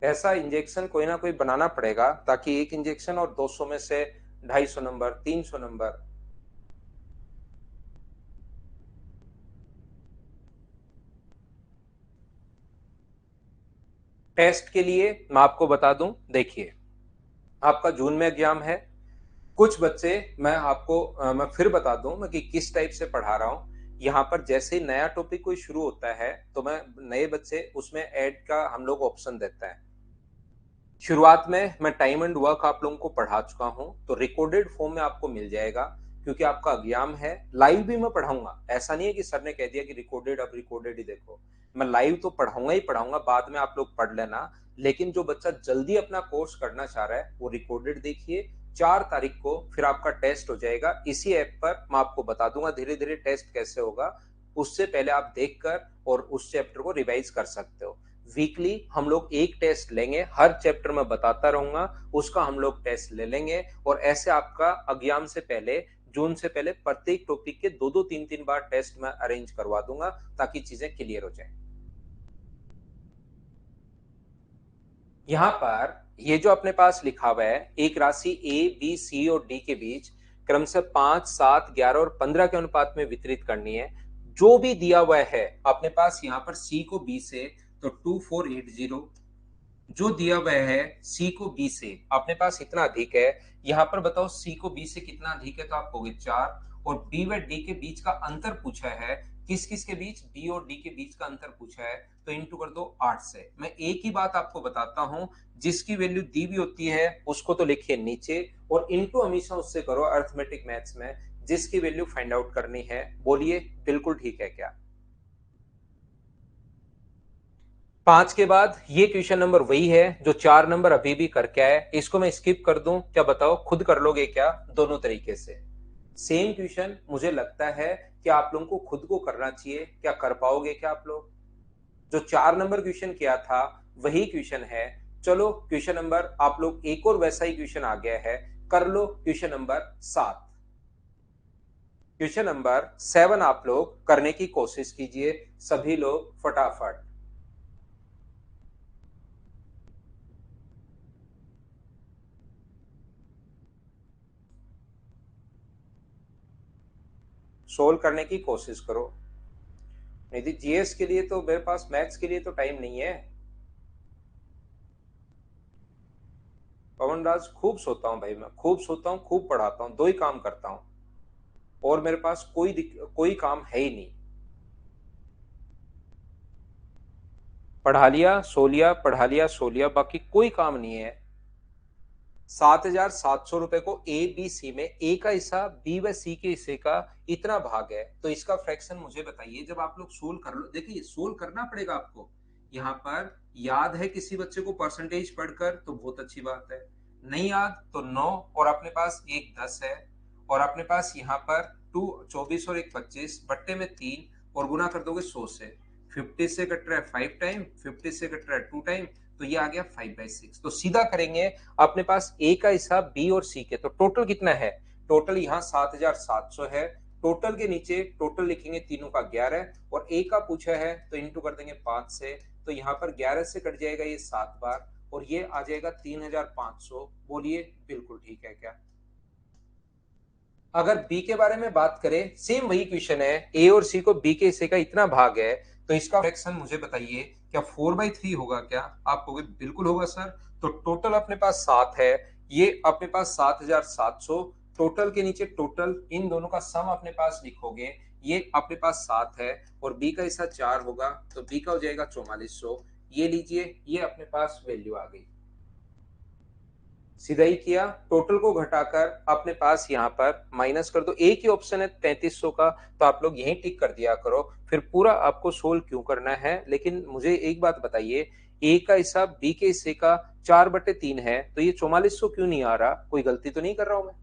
ऐसा इंजेक्शन कोई ना कोई बनाना पड़ेगा ताकि एक इंजेक्शन और 200 में से 250 नंबर, 300 नंबर। टेस्ट के लिए मैं आपको बता दूं, देखिए आपका जून में एग्जाम है। कुछ बच्चे, मैं आपको मैं फिर बता दूं मैं कि किस टाइप से पढ़ा रहा हूं। यहाँ पर जैसे ही नया टॉपिक कोई शुरू होता है तो मैं नए बच्चे उसमें ऐड का हम लोग ऑप्शन देता है। शुरुआत में मैं टाइम एंड वर्क आप लोगों को पढ़ा चुका हूं, तो रिकॉर्डेड फॉर्म में आपको मिल जाएगा। क्योंकि आपका एग्जाम है, लाइव भी मैं पढ़ाऊंगा। ऐसा नहीं है कि सर ने कह दिया कि रिकॉर्डेड, अब रिकॉर्डेड ही देखो। मैं लाइव तो पढ़ाऊंगा ही पढ़ाऊंगा, बाद में आप लोग पढ़ लेना। लेकिन जो बच्चा जल्दी अपना कोर्स करना चाह रहा है वो रिकॉर्डेड देखिए। 4 तारीख को फिर आपका टेस्ट हो जाएगा इसी ऐप पर। मैं आपको बता दूंगा धीरे धीरे टेस्ट कैसे होगा, उससे पहले आप देखकर और उस चैप्टर को रिवाइज कर सकते हो। वीकली हम लोग एक टेस्ट लेंगे, हर चैप्टर में बताता रहूंगा, उसका हम लोग टेस्ट ले लेंगे। और ऐसे आपका एग्जाम से पहले, जून से पहले प्रत्येक टॉपिक के 2-2 3-3 बार टेस्ट में अरेंज करवा दूंगा ताकि चीजें क्लियर हो जाए। यहां पर ये जो अपने पास लिखा हुआ है, एक राशि ए बी सी और डी के बीच क्रमशः 5, 7, 11 और 15 के अनुपात में वितरित करनी है। जो भी दिया हुआ है अपने पास, यहाँ पर सी को बी से तो 2480, जो दिया हुआ है सी को बी से अपने पास इतना अधिक है। यहां पर बताओ सी को बी से कितना अधिक है, तो आप कहोगे 4। और बी व डी के बीच का अंतर पूछा है, किस किस के बीच, बी और डी के बीच का अंतर पूछा है, तो इंटू कर दो 8 से। मैं एक ही बात आपको बताता हूं, जिसकी वैल्यू दी भी होती है उसको तो लिखिए नीचे, और इंटू हमेशा उससे करो अर्थमेटिक मैथ्स में, जिसकी वैल्यू फाइंड आउट करनी है। बोलिए बिल्कुल ठीक है क्या? 5 के बाद ये क्वेश्चन नंबर वही है जो 4 नंबर अभी भी करके आए। इसको मैं स्किप कर दूं क्या, बताओ खुद कर लोगे क्या? दोनों तरीके से सेम क्वेश्चन मुझे लगता है कि आप लोगों को खुद को करना चाहिए। क्या कर पाओगे क्या आप लोग? जो 4 नंबर क्वेश्चन किया था वही क्वेश्चन है। चलो क्वेश्चन नंबर, आप लोग एक और वैसा ही क्वेश्चन आ गया है, कर लो क्वेश्चन नंबर 7। क्वेश्चन नंबर 7 आप लोग करने की कोशिश कीजिए, सभी लोग फटाफट। सोल्व करने की कोशिश करो। निधि, जीएस के लिए तो मेरे पास, मैथ्स के लिए तो टाइम नहीं है। पवन राज, खूब सोता हूँ भाई, मैं खूब सोता हूँ, खूब पढ़ाता हूँ, दो ही काम करता हूँ और मेरे पास कोई काम है ही नहीं। पढ़ा लिया सो लिया, पढ़ा लिया सो लिया, बाकी कोई काम नहीं है। 7,700 रुपए को ए बी सी में, ए का हिस्सा बी व सी के हिस्से का इतना भाग है, तो इसका फ्रैक्शन मुझे बताइए। जब आप लोग सोल्व कर लो, देखिए सोल्व करना पड़ेगा आपको। यहाँ पर याद है किसी बच्चे को परसेंटेज पढ़कर तो बहुत अच्छी बात है, नहीं याद तो 9, और अपने पास एक 10 है, और अपने पास यहाँ पर 2 24 और एक 25 बट्टे में 3, और गुना कर दोगे 100 से। 50 से कट रहा है 5 टाइम, 50 से कट रहा है 2 टाइम, तो ये आ गया 5/6। तो सीधा करेंगे, अपने पास ए का हिस्सा बी और सी के, तो टोटल कितना है? टोटल यहाँ 7,700 है। टोटल के नीचे टोटल लिखेंगे तीनों का 11, और ए का पूछा है तो इंटू कर देंगे 5 से। तो यहाँ पर 11 से कट जाएगा ये 7 बार, और ये आ जाएगा 3,500। बोलिए बिल्कुल ठीक है क्या? अगर बी के बारे में बात करें, सेम वही क्वेश्चन है, ए और सी को बी के हिस्से का इतना भाग है, तो इसका फ्रैक्शन मुझे बताइए, क्या 4/3 होगा क्या? आप कहोगे बिल्कुल होगा सर। तो टोटल अपने पास 7 है, ये अपने पास 7,700। टोटल के नीचे टोटल, इन दोनों का सम अपने पास लिखोगे, ये अपने पास 7 है, और बी का हिस्सा 4 होगा, तो बी का हो जाएगा 4400। ये लीजिए, ये अपने पास वैल्यू आ गई। सीधा ही किया, टोटल को घटाकर अपने पास यहाँ पर माइनस कर दो। एक ही ऑप्शन है 3300 का, तो आप लोग यही टिक कर दिया करो। फिर पूरा आपको सोल्व क्यों करना है, लेकिन मुझे एक बात बताइए, ए का हिस्सा बी के हिस्से का 4/3 है, तो ये 4400 क्यों नहीं आ रहा? कोई गलती तो नहीं कर रहा हूं मैं?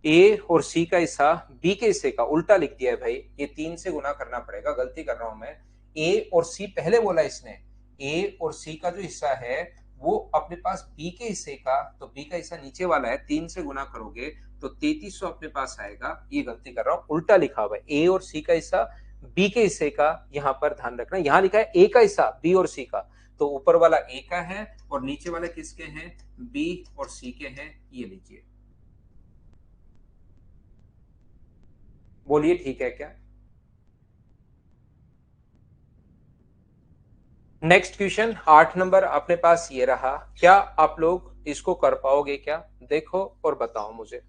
ए और सी का हिस्सा बी के हिस्से का उल्टा लिख दिया है भाई, ये 3 से गुना करना पड़ेगा, गलती कर रहा हूं मैं। ए और सी पहले बोला इसने, ए और सी का जो हिस्सा है वो अपने पास बी के हिस्से का, तो बी का हिस्सा नीचे वाला है, 3 से गुना करोगे तो 3300 अपने पास आएगा। ये गलती कर रहा हूं, उल्टा लिखा हुआ है, ए और सी का हिस्सा बी के हिस्से का, यहां पर ध्यान रखना, यहां लिखा है ए का हिस्सा बी और सी का, तो ऊपर वाला ए का है और नीचे वाले किसके हैं, बी और सी के हैं। ये लीजिए, बोलिए ठीक है क्या? नेक्स्ट क्वेश्चन 8 नंबर अपने पास ये रहा, क्या आप लोग इसको कर पाओगे क्या? देखो और बताओ मुझे।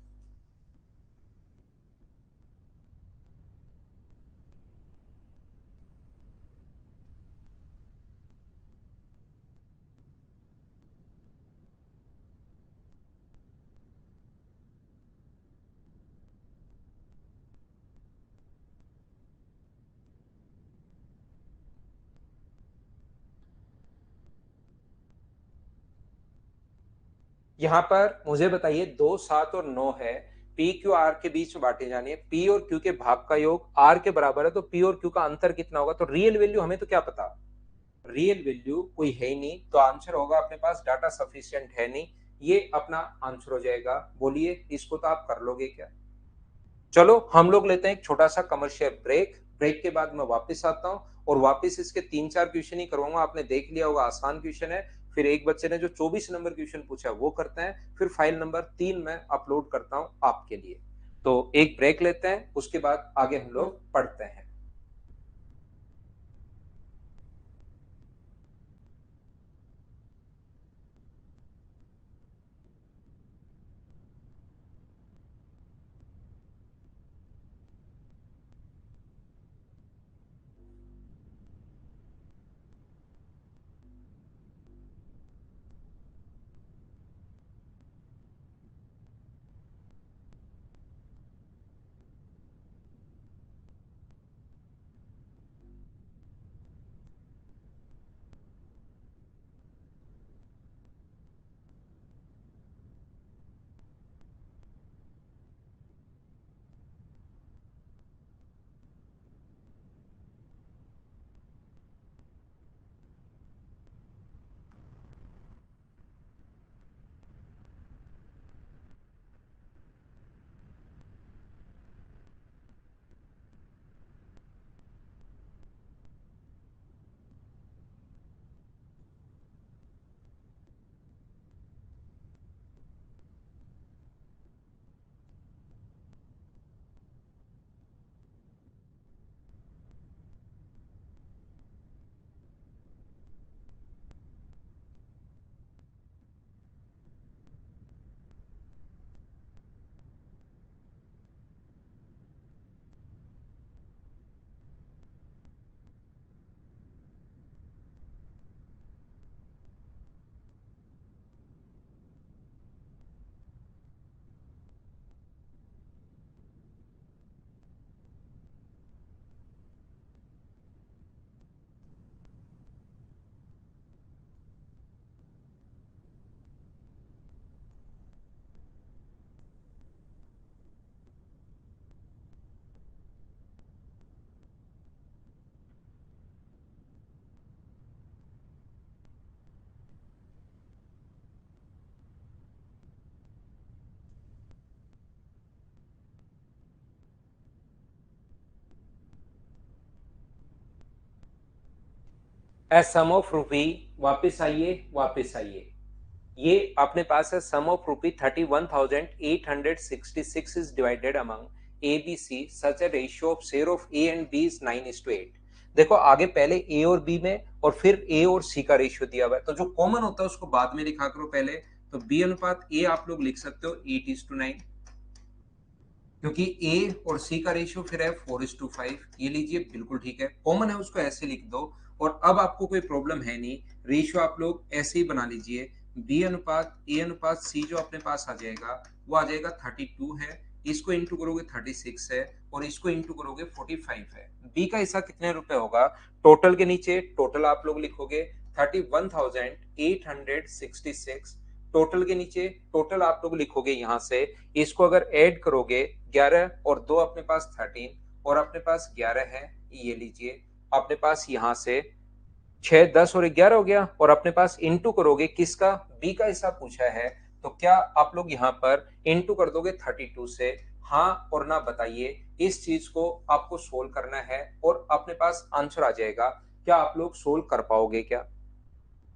यहाँ पर मुझे बताइए, 2, 7 और 9 है, पी क्यू आर के बीच में बांटे जाने हैं, पी और क्यू के भाग का योग आर के बराबर है, तो पी और क्यू का अंतर कितना होगा? तो रियल वैल्यू हमें तो क्या पता, रियल वैल्यू कोई है ही नहीं, तो आंसर होगा अपने पास डाटा सफिशिएंट है नहीं, ये अपना आंसर हो जाएगा। बोलिए इसको तो आप कर लोगे क्या? चलो हम लोग लेते हैं एक छोटा सा कमर्शियल ब्रेक, ब्रेक के बाद मैं वापस आता हूं और वापस इसके 3-4 क्वेश्चन ही करवाऊंगा। आपने देख लिया होगा आसान क्वेश्चन है, फिर एक बच्चे ने जो 24 नंबर क्वेश्चन पूछा वो करते हैं, फिर फाइल नंबर 3 मैं अपलोड करता हूं आपके लिए। तो एक ब्रेक लेते हैं, उसके बाद आगे हम लोग पढ़ते हैं। ए सम ऑफ रूपी, वापिस आइए वापिस आइए, ये अपने पास है sum of rupee 31,866 is divided among A B C such a ratio of share of A and B is 9:8। देखो आगे पहले ए और बी में और फिर ए और सी का रेशियो दिया हुआ है, तो जो कॉमन होता है उसको बाद में लिखा करो पहले, तो बी अनुपात ए आप लोग लिख सकते हो 8:9, क्योंकि ए और सी का रेशियो फिर है 4:5, ये लीजिए बिल्कुल ठीक है, कॉमन है उसको ऐसे लिख दो। और अब आपको कोई प्रॉब्लम है नहीं, रेशियो आप लोग ऐसे ही बना लीजिए, बी अनुपात ए अनुपात सी जो अपने पास आ जाएगा वो आ जाएगा 32 है, इसको इंटू करोगे 36 है और इसको इंटू करोगे 45 है। बी का हिस्सा कितने रुपए होगा, टोटल के नीचे टोटल आप लोग लिखोगे 31,866 टोटल के नीचे टोटल आप लोग लिखोगे यहां से, इसको अगर ऐड करोगे 11 और 2 अपने पास 13 और अपने पास 11 है, ये लीजिए अपने पास यहां से 6 10 और 11 हो गया, और अपने पास इंटू करोगे किसका, बी का हिसाब पूछा है, तो क्या आप लोग यहाँ पर इंटू कर दोगे 32 से। हाँ और ना बताइए, इस चीज को आपको सोल्व करना है और अपने पास आंसर आ जाएगा। क्या आप लोग सोल्व कर पाओगे क्या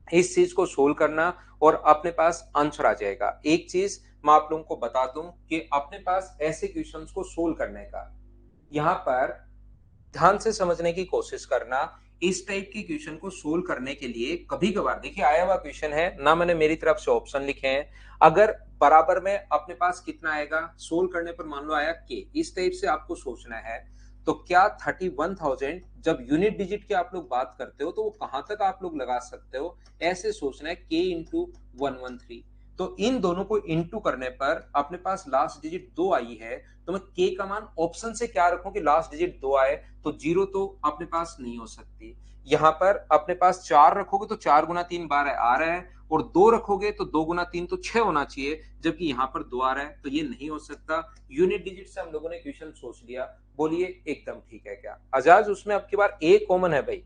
इस चीज को सोल्व करना, और अपने पास आंसर आ जाएगा। एक चीज मैं आप लोगों को बता दूं कि अपने पास ऐसे क्वेश्चंस को सोल्व करने का, यहाँ पर ध्यान से समझने की कोशिश करना। इस टाइप के क्वेश्चन को सोल्व करने के लिए कभी कभार देखिए आया हुआ क्वेश्चन है ना, मैंने मेरी तरफ से ऑप्शन लिखे हैं, अगर बराबर में अपने पास कितना आएगा सोल्व करने पर, मान लो आया के, इस टाइप से आपको सोचना है। तो क्या 31,000 जब यूनिट डिजिट की आप लोग बात करते हो तो वो कहां तक आप लोग लगा सकते हो, ऐसे सोचना है के इंटू 113। तो इन दोनों को इंटू करने पर अपने पास लास्ट डिजिट 2 आई है, तो मैं के का मान ऑप्शन से क्या रखूं कि लास्ट डिजिट 2 आए, तो 0 तो अपने पास नहीं हो सकती। यहां पर अपने पास 4 रखोगे तो 4 गुना 3 12 आ रहा है, और 2 रखोगे तो 2 गुना 3 तो 6 होना चाहिए, जबकि यहां पर 2 आ रहा है, तो ये नहीं हो सकता। यूनिट डिजिट से हम लोगों ने क्वेश्चन सोच लिया, बोलिए एकदम ठीक है क्या आजाद। उसमें अब की बार ए कॉमन है भाई,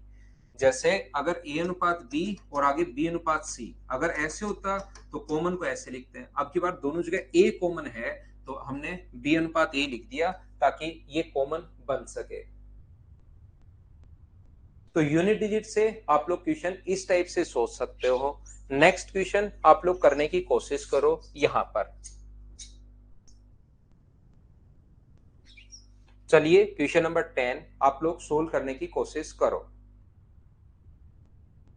जैसे अगर ए अनुपात बी और आगे बी अनुपात सी, अगर ऐसे होता तो कॉमन को ऐसे लिखते हैं। अब की बार दोनों जगह ए कॉमन है तो हमने बी अनुपात ए लिख दिया ताकि ये कॉमन बन सके। तो यूनिट डिजिट से आप लोग क्वेश्चन इस टाइप से सोच सकते हो। नेक्स्ट क्वेश्चन आप लोग करने की कोशिश करो यहां पर। चलिए क्वेश्चन नंबर 10 आप लोग सोल्व करने की कोशिश करो।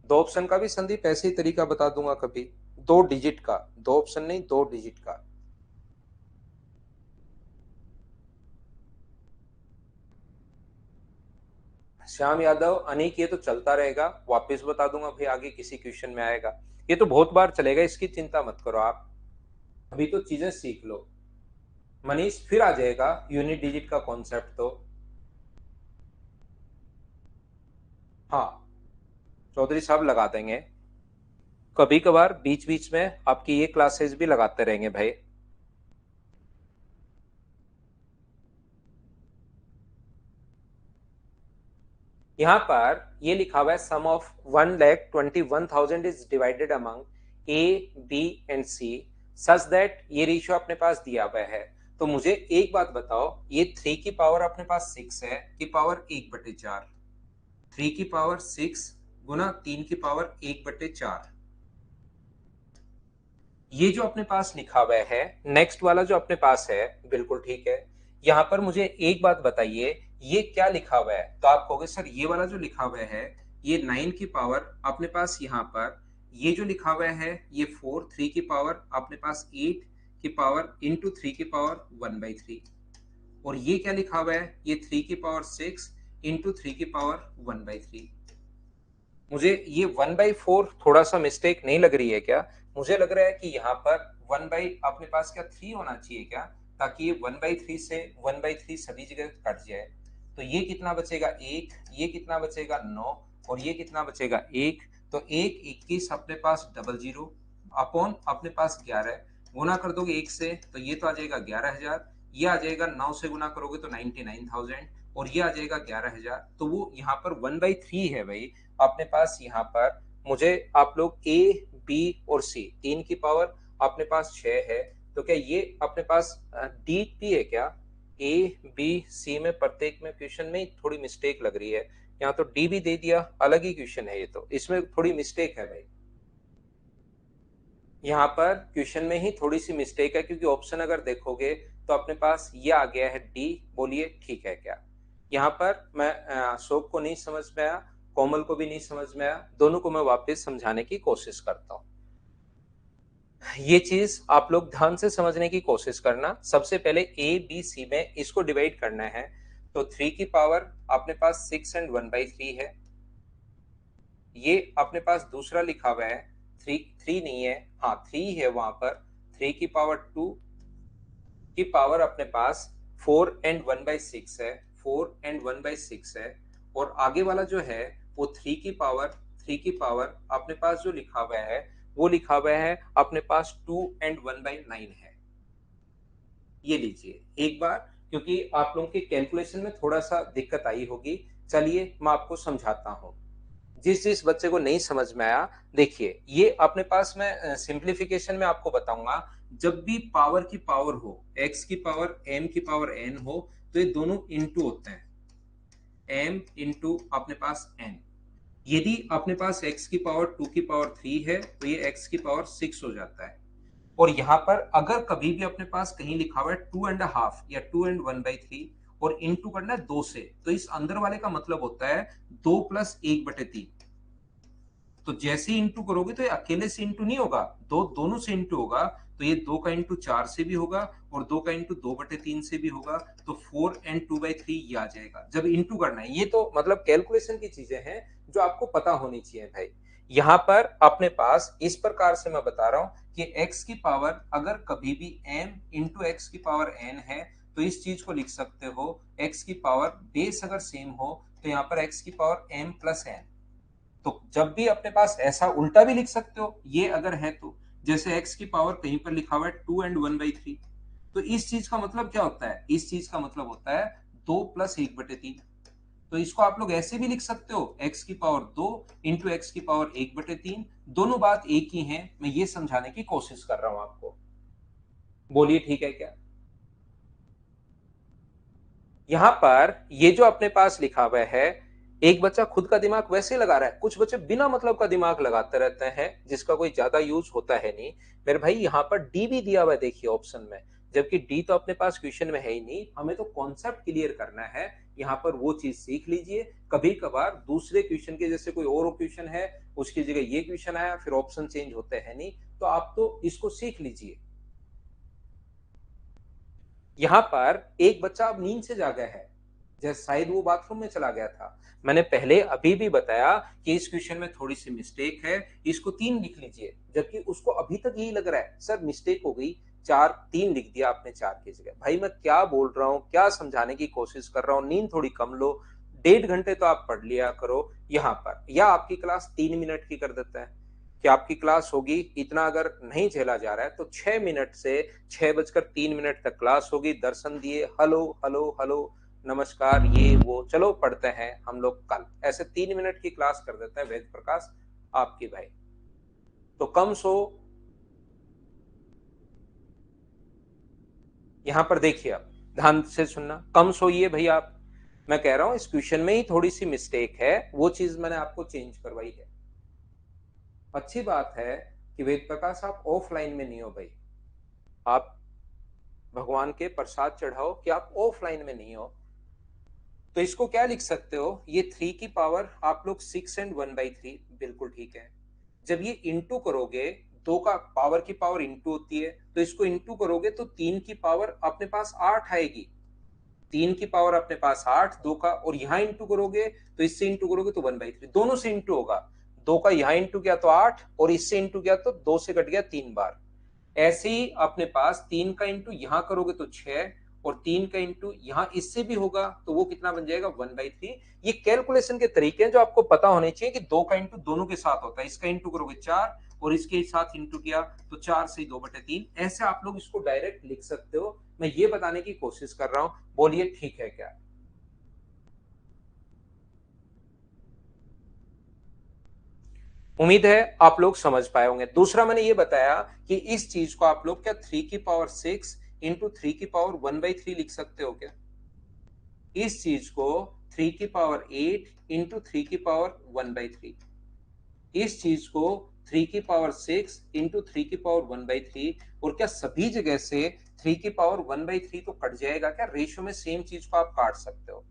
दो ऑप्शन का भी संदीप ऐसे ही तरीका बता दूंगा कभी, 2 डिजिट का, 2 ऑप्शन नहीं 2 डिजिट का। श्याम यादव अनिक, ये तो चलता रहेगा, वापस बता दूंगा भाई आगे किसी क्वेश्चन में आएगा, ये तो बहुत बार चलेगा, इसकी चिंता मत करो आप, अभी तो चीजें सीख लो। मनीष फिर आ जाएगा यूनिट डिजिट का कॉन्सेप्ट तो। हाँ चौधरी साहब लगा देंगे, कभी कभार बीच बीच में आपकी ये क्लासेस भी लगाते रहेंगे भाई। यहां पर ये लिखा हुआ है sum of 1,21,000 is divided among A B and C such that, ये रेशियो अपने पास दिया हुआ है। तो मुझे एक बात बताओ, ये 3 की पावर अपने पास 6 है की पावर 1/4, 3 की पावर 6 गुना 3 की पावर 1/4, ये जो अपने पास लिखा हुआ है, नेक्स्ट वाला जो अपने पास है बिल्कुल ठीक है। यहां पर मुझे एक बात बताइए, ये क्या लिखा हुआ है, तो आप कहोगे सर ये वाला जो लिखा हुआ है ये 9 की पावर अपने पास यहाँ पर, ये जो लिखा हुआ है ये 4 3 की पावर अपने पास 8 की पावर इंटू 3 की पावर 1/3, और ये क्या लिखा हुआ है ये 3 की पावर 6 इंटू 3 की पावर 1/3। मुझे ये 1/4 थोड़ा सा मिस्टेक नहीं लग रही है क्या, मुझे लग रहा है कि यहाँ पर 1 बाई अपने पास क्या 3 होना चाहिए क्या, ताकि ये 1/3 से 1/3 सभी जगह कट जाए। तो ये कितना बचेगा 1, ये कितना बचेगा 9, और ये कितना बचेगा 1, तो 1 21 अपने पास 00 अपॉन अपने पास 11, गुना कर दोगे 1 से तो ये तो आ जाएगा 11,000, ये आ जाएगा 9 से गुना करोगे तो 99,000, और ये आ जाएगा 11,000। तो वो यहाँ पर 1/3 है भाई अपने पास। यहाँ पर मुझे आप लोग ए बी और सी 3 की पावर अपने पास 6 है, तो क्या ये अपने पास डी पी है क्या, ए बी सी में प्रत्येक में क्वेश्चन में थोड़ी मिस्टेक लग रही है, यहाँ तो डी भी दे दिया, अलग ही क्वेश्चन है ये, तो इसमें थोड़ी मिस्टेक है भाई, यहाँ पर क्वेश्चन में ही थोड़ी सी मिस्टेक है, क्योंकि ऑप्शन अगर देखोगे तो अपने पास ये आ गया है डी, बोलिए ठीक है क्या। यहाँ पर मैं अशोक को नहीं समझ में आया, कोमल को भी नहीं समझ में आया, दोनों को मैं वापस समझाने की कोशिश करता हूँ। ये चीज आप लोग ध्यान से समझने की कोशिश करना। सबसे पहले ए बी सी में इसको डिवाइड करना है, तो 3 की पावर अपने पास 6 एंड 1/3 है, ये अपने पास दूसरा लिखा हुआ है 3 नहीं है, हाँ 3 है वहां पर, 3 की पावर 2 की पावर अपने पास 4 एंड 1/6 है, 4 एंड 1/6 है, और आगे वाला जो है वो 3 की पावर अपने पास जो लिखा हुआ है वो लिखा हुआ है अपने पास 2 and 1/9 है। ये लीजिए एक बार, क्योंकि आप लोगों के कैलकुलेशन में थोड़ा सा दिक्कत आई होगी। चलिए मैं आपको समझाता हूँ। जिस जिस बच्चे को नहीं समझ में आया, देखिए ये अपने पास मैं सिंप्लीफिकेशन में आपको बताऊंगा। जब भी पावर की पावर हो, x की पावर m की पावर n हो, तो ये दोनों इंटू होते हैं, m इंटू अपने पास n। यदि अपने पास x की पावर 2 की पावर 3 है तो ये x की पावर 6 हो जाता है। और यहाँ पर अगर कभी भी अपने पास कहीं लिखा हुआ है 2.5 या 2 and 1/3 और इंटू करना है 2 से, तो इस अंदर वाले का मतलब होता है 2 + 1/3। तो जैसे ही इंटू करोगे तो ये अकेले से इंटू नहीं होगा, दोनों से इंटू होगा। तो ये 2 का इंटू 4 से भी होगा और 2 का इंटू 2/3 से भी होगा। तो 4 and 2/3 ये आ जाएगा जब इंटू करना है। ये तो मतलब कैलकुलेशन की चीजें हैं जो आपको पता होनी चाहिए भाई। यहाँ पर अपने पास इस प्रकार से मैं बता रहा हूं कि x की पावर अगर कभी भी m इंटू एक्स की पावर n है, तो इस चीज को लिख सकते हो x की पावर बेस अगर सेम हो तो यहाँ पर x की पावर m प्लस n। तो जब भी अपने पास ऐसा उल्टा भी लिख सकते हो ये अगर है तो, जैसे x की पावर कहीं पर लिखा हुआ है 2 and 1/3, तो इस चीज का मतलब क्या होता है, इस चीज का मतलब होता है 2 + 1/3। तो इसको आप लोग ऐसे भी लिख सकते हो x की पावर 2 इंटू एक्स की पावर 1/3। दोनों बात एक ही है, मैं ये समझाने की कोशिश कर रहा हूं आपको। बोलिए ठीक है क्या? यहाँ पर ये जो अपने पास लिखा हुआ है, एक बच्चा खुद का दिमाग वैसे लगा रहा है, कुछ बच्चे बिना मतलब का दिमाग लगाते रहते हैं जिसका कोई ज्यादा यूज होता है नहीं। मेरे भाई यहाँ पर डी भी दिया हुआ है देखिए ऑप्शन में, जबकि डी तो अपने पास क्वेश्चन में है ही नहीं। हमें तो कॉन्सेप्ट क्लियर करना है, यहाँ पर वो चीज सीख लीजिए। कभी कभार दूसरे क्वेश्चन के जैसे कोई और क्वेश्चन है, उसकी जगह ये क्वेश्चन आया, फिर ऑप्शन चेंज होते हैं नहीं, तो आप तो इसको सीख लीजिए। यहाँ पर एक बच्चा अब नींद से जागा है, जैसे शायद वो बाथरूम में चला गया था। मैंने पहले अभी भी बताया कि इस क्वेश्चन में थोड़ी सी मिस्टेक है, इसको 3 लिख लीजिए, जबकि उसको अभी तक यही लग रहा है सर मिस्टेक हो गई, 4 3 लिख दिया आपने 4 की जगह। भाई मैं क्या बोल रहा हूँ, क्या समझाने की कोशिश कर रहा हूँ, नींद थोड़ी कम लो। 1.5 घंटे तो आप पढ़ लिया करो यहाँ पर, या आपकी क्लास 3 मिनट की कर देता है कि आपकी क्लास होगी इतना, अगर नहीं झेला जा रहा है तो 6 मिनट से 6:03 तक क्लास होगी। दर्शन दिए, हेलो हेलो हेलो, नमस्कार, ये वो, चलो पढ़ते हैं हम लोग कल। ऐसे 3 मिनट की क्लास कर देते हैं वेद प्रकाश आपकी भाई। तो कम सो, यहां पर देखिए आप ध्यान से सुनना, कम सोइए भैया आप। मैं कह रहा हूं इस क्वेश्चन में ही थोड़ी सी मिस्टेक है, वो चीज मैंने आपको चेंज करवाई है। अच्छी बात है कि वेद प्रकाश आप ऑफलाइन में नहीं हो भाई, आप भगवान के प्रसाद चढ़ाओ कि आप ऑफलाइन में नहीं हो। तो इसको क्या लिख सकते हो, ये 3 की पावर आप लोग 6 and 1/3, बिल्कुल ठीक है। जब ये इंटू करोगे, 2 का पावर की पावर इंटू होती है, तो इसको इंटू करोगे तो 3 की पावर अपने पास 8 आएगी। 3 की पावर अपने पास 8, 2 का, और यहाँ इंटू करोगे तो इससे इंटू करोगे तो 1/3, दोनों से इंटू होगा। 2 का यहाँ इंटू किया तो 8, और इससे इंटू किया तो 2 से कट गया 3 बार। ऐसे ही अपने पास 3 का इंटू यहां करोगे तो 6, और 3 का इंटू यहां इससे भी होगा तो वो कितना बन जाएगा 1/3। ये कैलकुलेशन के तरीके हैं जो आपको पता होने चाहिए कि 2 का इंटू दोनों के साथ होता है, इसका इंटू करोगे 4 और इसके साथ इंटू किया तो 4 से 2/3। ऐसे आप लोग इसको डायरेक्ट लिख सकते हो, मैं ये बताने की कोशिश कर रहा हूं। बोलिए ठीक है क्या? उम्मीद है आप लोग समझ पाए होंगे। दूसरा मैंने ये बताया कि इस चीज को आप लोग क्या 3 की पावर 6 इंटू 3 की पावर 1/3 लिख सकते हो क्या? इस चीज को 3 की पावर 8 इंटू 3 की पावर 1/3, इस चीज को 3 की पावर 6 इंटू 3 की पावर 1/3। और क्या सभी जगह से 3 की पावर 1/3 तो कट जाएगा क्या? रेशियो में सेम चीज को आप काट सकते हो।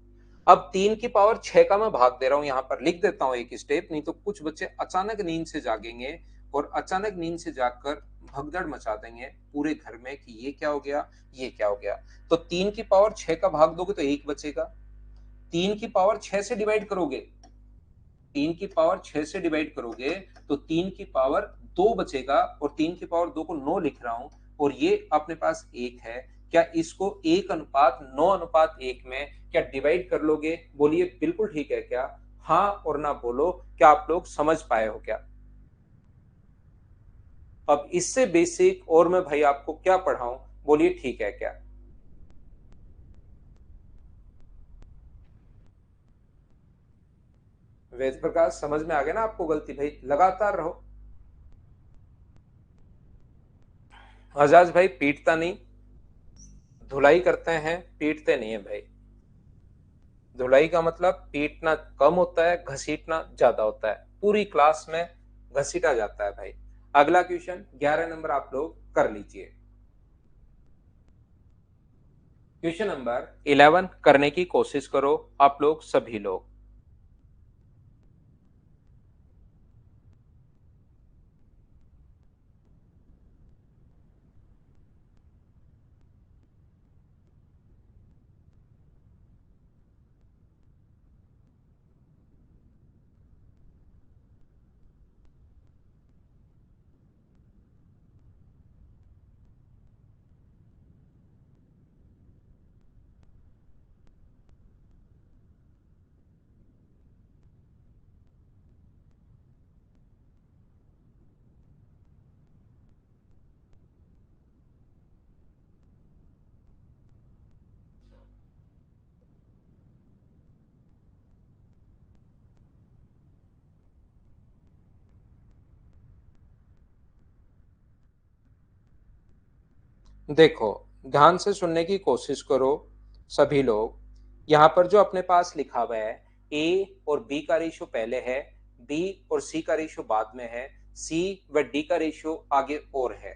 अब 3 की पावर 6 का मैं भाग दे रहा हूं, यहां पर लिख देता हूं एक स्टेप, नहीं तो कुछ बच्चे अचानक नींद से जागेंगे और अचानक नींद से जागकर भगदड़ मचा देंगे पूरे घर में कि ये क्या हो गया, ये क्या हो गया। तो 3 की पावर 6 का भाग दोगे तो 1 बचेगा। 3 की पावर 6 से डिवाइड करोगे, 3 की पावर 6 से डिवाइड करोगे तो 3 की पावर 2 बचेगा, और 3 की पावर 2 को 9 लिख रहा हूं, और ये अपने पास 1 है। क्या इसको 1:9:1 में क्या डिवाइड कर लोगे? बोलिए बिल्कुल ठीक है क्या? हाँ और ना बोलो, क्या आप लोग समझ पाए हो क्या? अब इससे बेसिक और मैं भाई आपको क्या पढ़ाऊं, बोलिए ठीक है क्या? वेद प्रकाश समझ में आ गया ना आपको गलती? भाई लगातार रहो। आजाज भाई पीटता नहीं, धुलाई करते हैं, पीटते नहीं है भाई। धुलाई का मतलब पीटना कम होता है, घसीटना ज्यादा होता है। पूरी क्लास में घसीटा जाता है भाई। अगला क्वेश्चन 11 नंबर आप लोग कर लीजिए। क्वेश्चन नंबर 11 करने की कोशिश करो आप लोग सभी लोग। देखो, ध्यान से सुनने की कोशिश करो सभी लोग। यहाँ पर जो अपने पास लिखा हुआ है, ए और बी का रेशियो पहले है, बी और सी का रेशियो बाद में है, सी व डी का रेशियो आगे और है।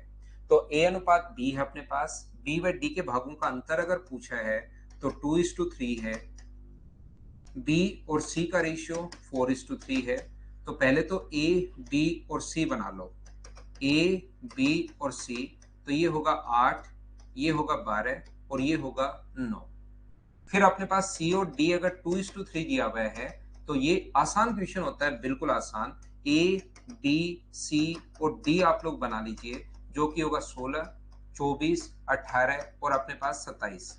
तो ए अनुपात बी है अपने पास, बी व डी के भागों का अंतर अगर पूछा है तो 2:3 है। बी और सी का रेशियो 4:3 है। तो पहले तो ए, बी और सी बना लो। ए, बी और सी, तो ये होगा 8, ये होगा 12 और ये होगा 9। फिर अपने पास सी और डी अगर 2:3 दिया हुआ है तो ये आसान क्वेश्चन होता है, बिल्कुल आसान। ए, बी, सी और डी आप लोग बना लीजिए, जो कि होगा 16, 24, 18 और अपने पास 27।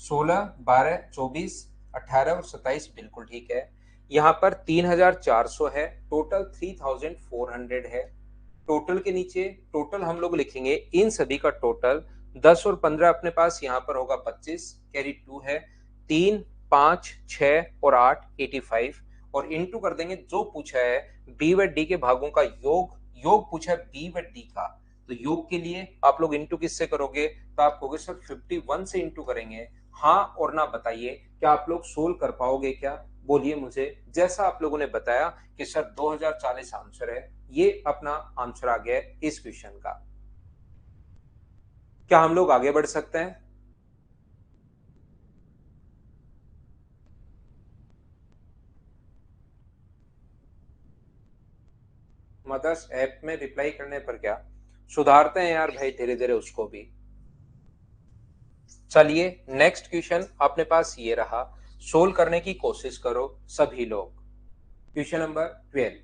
16, 12, 24, 18 और 27 बिल्कुल ठीक है। यहाँ पर 3,400 है, टोटल 3,400 है। टोटल के नीचे टोटल हम लोग लिखेंगे इन सभी का टोटल। 10 और 15 अपने पास यहाँ पर होगा 25, कैरी 2 है। 3, 5, 6 और 8 85 और इंटू कर देंगे जो पूछा है बी व डी के भागों का योग। योग पूछा है बी व डी का, तो योग के लिए आप लोग इंटू किससे करोगे? तो आप कहोगे सर 51 से इंटू करेंगे। हाँ और ना बताइए, क्या आप लोग सोल्व कर पाओगे क्या? बोलिए मुझे। जैसा आप लोगों ने बताया कि सर 2040 आंसर है, ये अपना आंसर आ गया है इस क्वेश्चन का। क्या हम लोग आगे बढ़ सकते हैं? मदर्स ऐप में रिप्लाई करने पर क्या सुधारते हैं यार भाई, धीरे धीरे उसको भी। चलिए नेक्स्ट क्वेश्चन अपने पास ये रहा, सोल्व करने की कोशिश करो सभी लोग। Question number 12।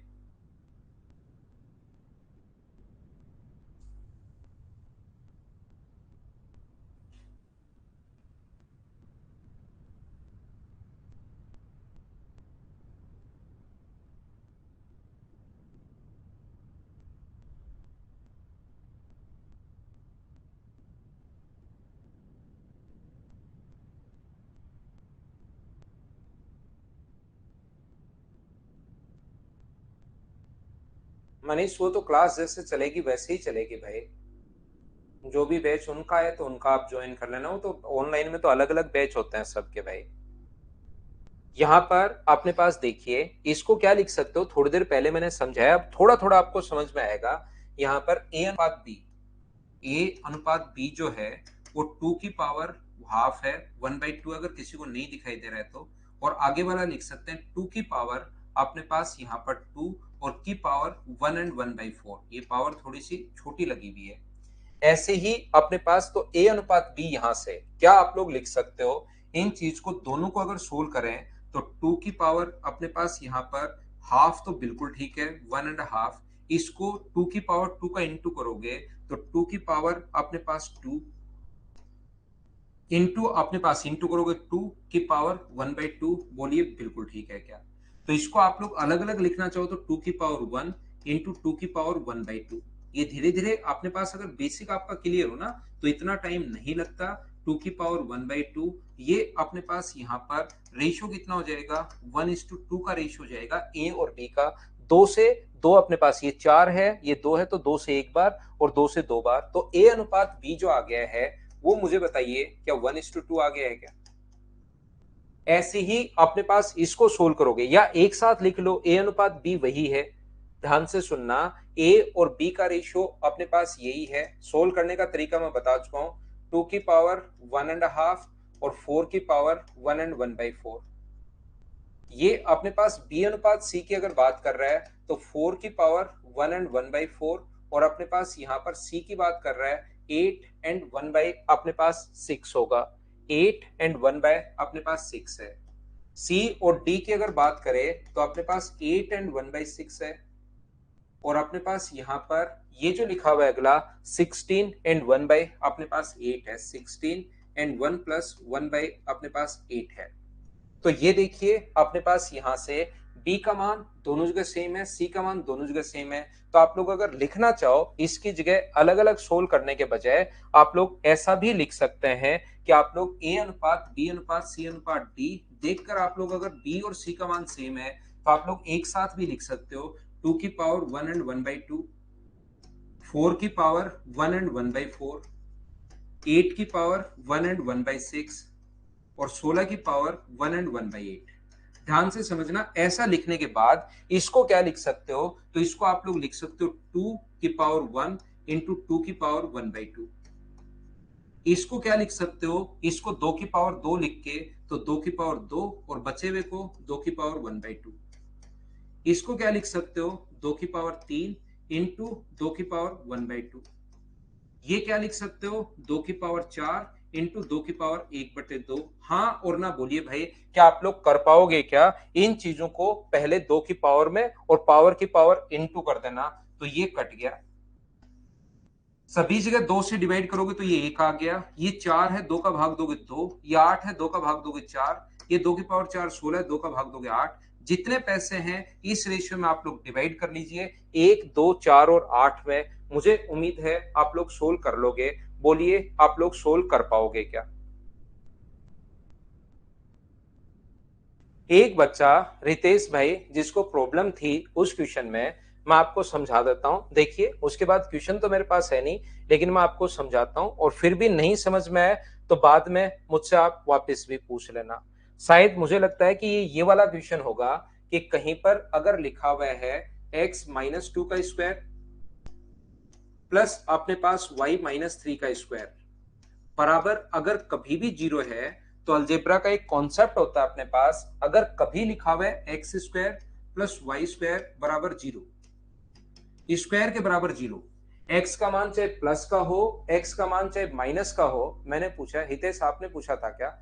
मनीष वो तो क्लास जैसे चलेगी वैसे ही चलेगी भाई। जो भी बैच उनका है तो उनका आप ज्वाइन कर लेना। वो तो ऑनलाइन में तो अलग अलग बैच होते हैं सबके भाई। यहाँ पर अपने पास देखिए, इसको क्या लिख सकते हो, थोड़ी देर पहले मैंने समझाया, अब थोड़ा थोड़ा आपको समझ में आएगा। यहाँ पर ए अनुपात बी, ए अनुपात बी जो है वो 2 की पावर हाफ है, 1/2 अगर किसी को नहीं दिखाई दे रहा है तो। और आगे वाला लिख सकते हैं 2 की पावर अपने पास यहाँ पर 2 और की पावर 1 एंड 1/4। ये पावर थोड़ी सी छोटी लगी हुई है। ऐसे ही अपने पास तो ए अनुपात बी यहां से क्या आप लोग लिख सकते हो, इन चीज को दोनों को अगर सोल्व करें तो 2 की पावर अपने पास यहाँ पर हाफ तो बिल्कुल ठीक है, 1.5। इसको 2 की पावर 2 का इंटू करोगे तो 2 की पावर अपने पास 2 इंटू अपने पास इंटू करोगे 2 की पावर 1/2। बोलिए बिल्कुल ठीक है क्या? तो इसको आप लोग अलग अलग लिखना चाहो तो 2 की पावर 1 इंटू टू की पावर 1/2। ये धीरे धीरे अपने पास अगर बेसिक आपका क्लियर हो ना तो इतना टाइम नहीं लगता। टू की पावर 1/2 ये अपने पास यहाँ पर रेशियो कितना हो जाएगा, 1:2 का रेशियो हो जाएगा ए और बी का। दो से दो अपने पास ये 4 है, ये 2 है, तो 2 से एक बार और 2 से 2 बार। तो ए अनुपात बी जो आ गया है वो मुझे बताइए क्या 1:2 आ गया है क्या। ऐसे ही अपने पास इसको सोल्व करोगे या एक साथ लिख लो, ए अनुपात बी वही है। ध्यान से सुनना, ए और बी का रेशियो अपने पास यही है। सोल्व करने का तरीका मैं बता चुका हूं, 2 की पावर 1.5 और 4 की पावर 1 and 1/4। ये अपने पास बी अनुपात सी की अगर बात कर रहा है तो 4 की पावर 1 and 1/4, और अपने पास यहाँ पर सी की बात कर रहा है 8 and 1 by अपने पास 6 होगा। 8 and 1 by अपने पास 6 है। सी और डी की अगर बात करें तो अपने पास 8 and 1/6 है, और अपने पास यहाँ पर ये जो लिखा हुआ है अगला 16 and 1 by अपने पास 8 है। 16 and 1 plus 1 by अपने पास 8 है। तो ये देखिए अपने पास यहाँ से b का मान दोनों जगह सेम है, c का मान दोनों जगह सेम है। तो आप लोग अगर लिखना चाहो इसकी जगह अलग अलग सोल्व करने के बजाय आप लोग ऐसा भी लिख सकते हैं कि आप लोग a अनुपात b अनुपात c अनुपात d देखकर आप लोग अगर b और c का मान सेम है तो आप लोग एक साथ भी लिख सकते हो। 2 की पावर 1 and 1/2, 4 की पावर 1 and 1/4, 8 की पावर 1 and 1/6 और 16 की पावर 1 and 1/8। ध्यान से समझना, ऐसा लिखने के बाद इसको क्या लिख सकते हो, तो इसको आप लोग लिख सकते हो 2 की पावर 1 इंटू 2 की पावर 1/2। इसको क्या लिख सकते हो, इसको 2 की पावर 2 लिख के तो 2 की पावर 2 और बचे हुए को 2 की पावर 1/2। इसको क्या लिख सकते हो, 2 की पावर 3 इंटू 2 की पावर 1/2। ये क्या लिख सकते हो, 2 की पावर 4 इंटू 2 की पावर 1/2। हाँ और ना बोलिए भाई, क्या आप लोग कर पाओगे क्या इन चीजों को पहले 2 की पावर में और पावर की पावर इंटू कर देना। तो ये कट गया, सभी जगह 2 से डिवाइड करोगे तो ये 1 आ गया। ये 4 है, 2 का भाग दोगे 2। ये 8 है, 2 का भाग दोगे 4। ये 2 की पावर 4 16 है, 2 का भाग दोगे 8। जितने पैसे हैं इस रेशियो में आप लोग डिवाइड कर लीजिए 1 2 4 और 8 में। मुझे उम्मीद है आप लोग सोल्व कर लोगे। बोलिए आप लोग सोल्व कर पाओगे क्या। एक बच्चा रितेश भाई जिसको प्रॉब्लम थी उस क्वेश्चन में, मैं आपको समझा देता हूं। देखिए उसके बाद क्वेश्चन तो मेरे पास है नहीं, लेकिन मैं आपको समझाता हूं, और फिर भी नहीं समझ में आए तो बाद में मुझसे आप वापस भी पूछ लेना। शायद मुझे लगता है कि ये वाला क्वेश्चन होगा कि कहीं पर अगर लिखा हुआ है x-2 का स्क्वायर प्लस अपने पास y-3 का स्क्वायर बराबर अगर कभी भी जीरो है, तो अलजेब्रा का एक कॉन्सेप्ट होता है अपने पास, अगर कभी लिखा हुआ है X square plus Y square बराबर जीरो, स्क्वायर के बराबर जीरो, एक्स का मान चाहे प्लस का हो, एक्स का मान चाहे माइनस का हो। मैंने पूछा, हितेश आपने पूछा था क्या,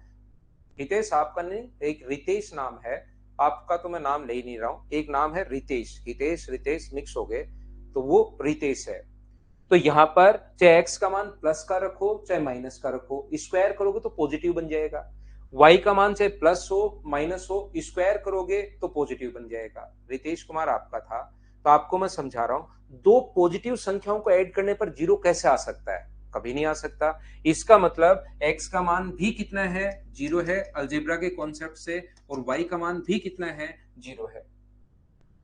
हितेश आपका नहीं, एक रितेश नाम है आपका, तो मैं नाम ले ही नहीं रहा हूं। एक नाम है रितेश, हितेश रितेश मिक्स हो गए तो वो रितेश है। तो यहां पर चाहे x का मान प्लस का रखो चाहे माइनस का रखो, स्क्वायर करोगे तो पॉजिटिव बन जाएगा। y का मान चाहे प्लस हो माइनस हो, स्क्वायर करोगे तो पॉजिटिव बन जाएगा। रितेश कुमार आपका था, तो आपको मैं समझा रहा हूं दो पॉजिटिव संख्याओं को ऐड करने पर जीरो कैसे आ सकता है, कभी नहीं आ सकता। इसका मतलब x का मान भी कितना है, जीरो है अलजेब्रा के कॉन्सेप्ट से, और y का मान भी कितना है, जीरो है।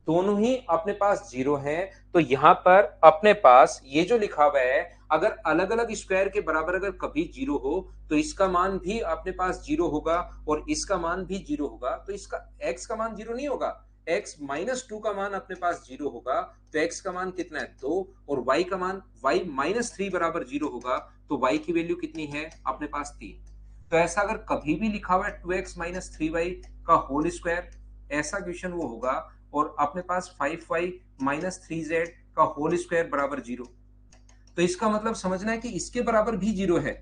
दोनों ही अपने पास जीरो हैं। तो यहां पर अपने पास ये जो लिखा हुआ है, अगर अलग अलग स्क्वायर के बराबर अगर कभी जीरो हो तो इसका मान भी अपने पास जीरो होगा और इसका मान भी जीरो होगा। तो इसका x का मान जीरो नहीं होगा, x-2 का मान अपने पास जीरो होगा। तो x का मान कितना है, 2, और y का मान y-3 बराबर जीरो होगा। तो y की वैल्यू कितनी है अपने पास, 3। तो ऐसा अगर कभी भी लिखा हुआ है 2x-3y का होल स्क्वायर, ऐसा क्वेश्चन वो होगा। और अपने पास 5y-3z का होल स्क्वायर बराबर जीरो, तो इसका मतलब समझना है कि इसके बराबर भी जीरो है,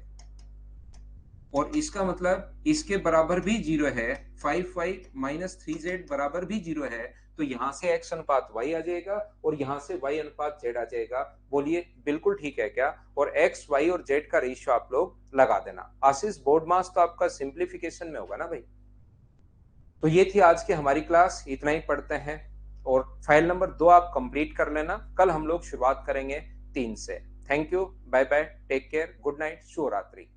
और इसका मतलब इसके बराबर भी जीरो है। 5y-3z बराबर भी जीरो है। तो यहां से x अनुपात y आ जाएगा और यहां से y अनुपात z आ जाएगा। बोलिए बिल्कुल ठीक है क्या। और x y और z का रेशियो आप लोग लगा देना। आशीष बोर्ड मास तो आपका सिंप्लीफिकेशन में होगा ना भाई। तो ये थी आज की हमारी क्लास, इतना ही पढ़ते हैं। और फाइल नंबर 2 आप कंप्लीट कर लेना। कल हम लोग शुरुआत करेंगे 3 से। Thank you, bye bye, take care, good night, शुभ रात्रि।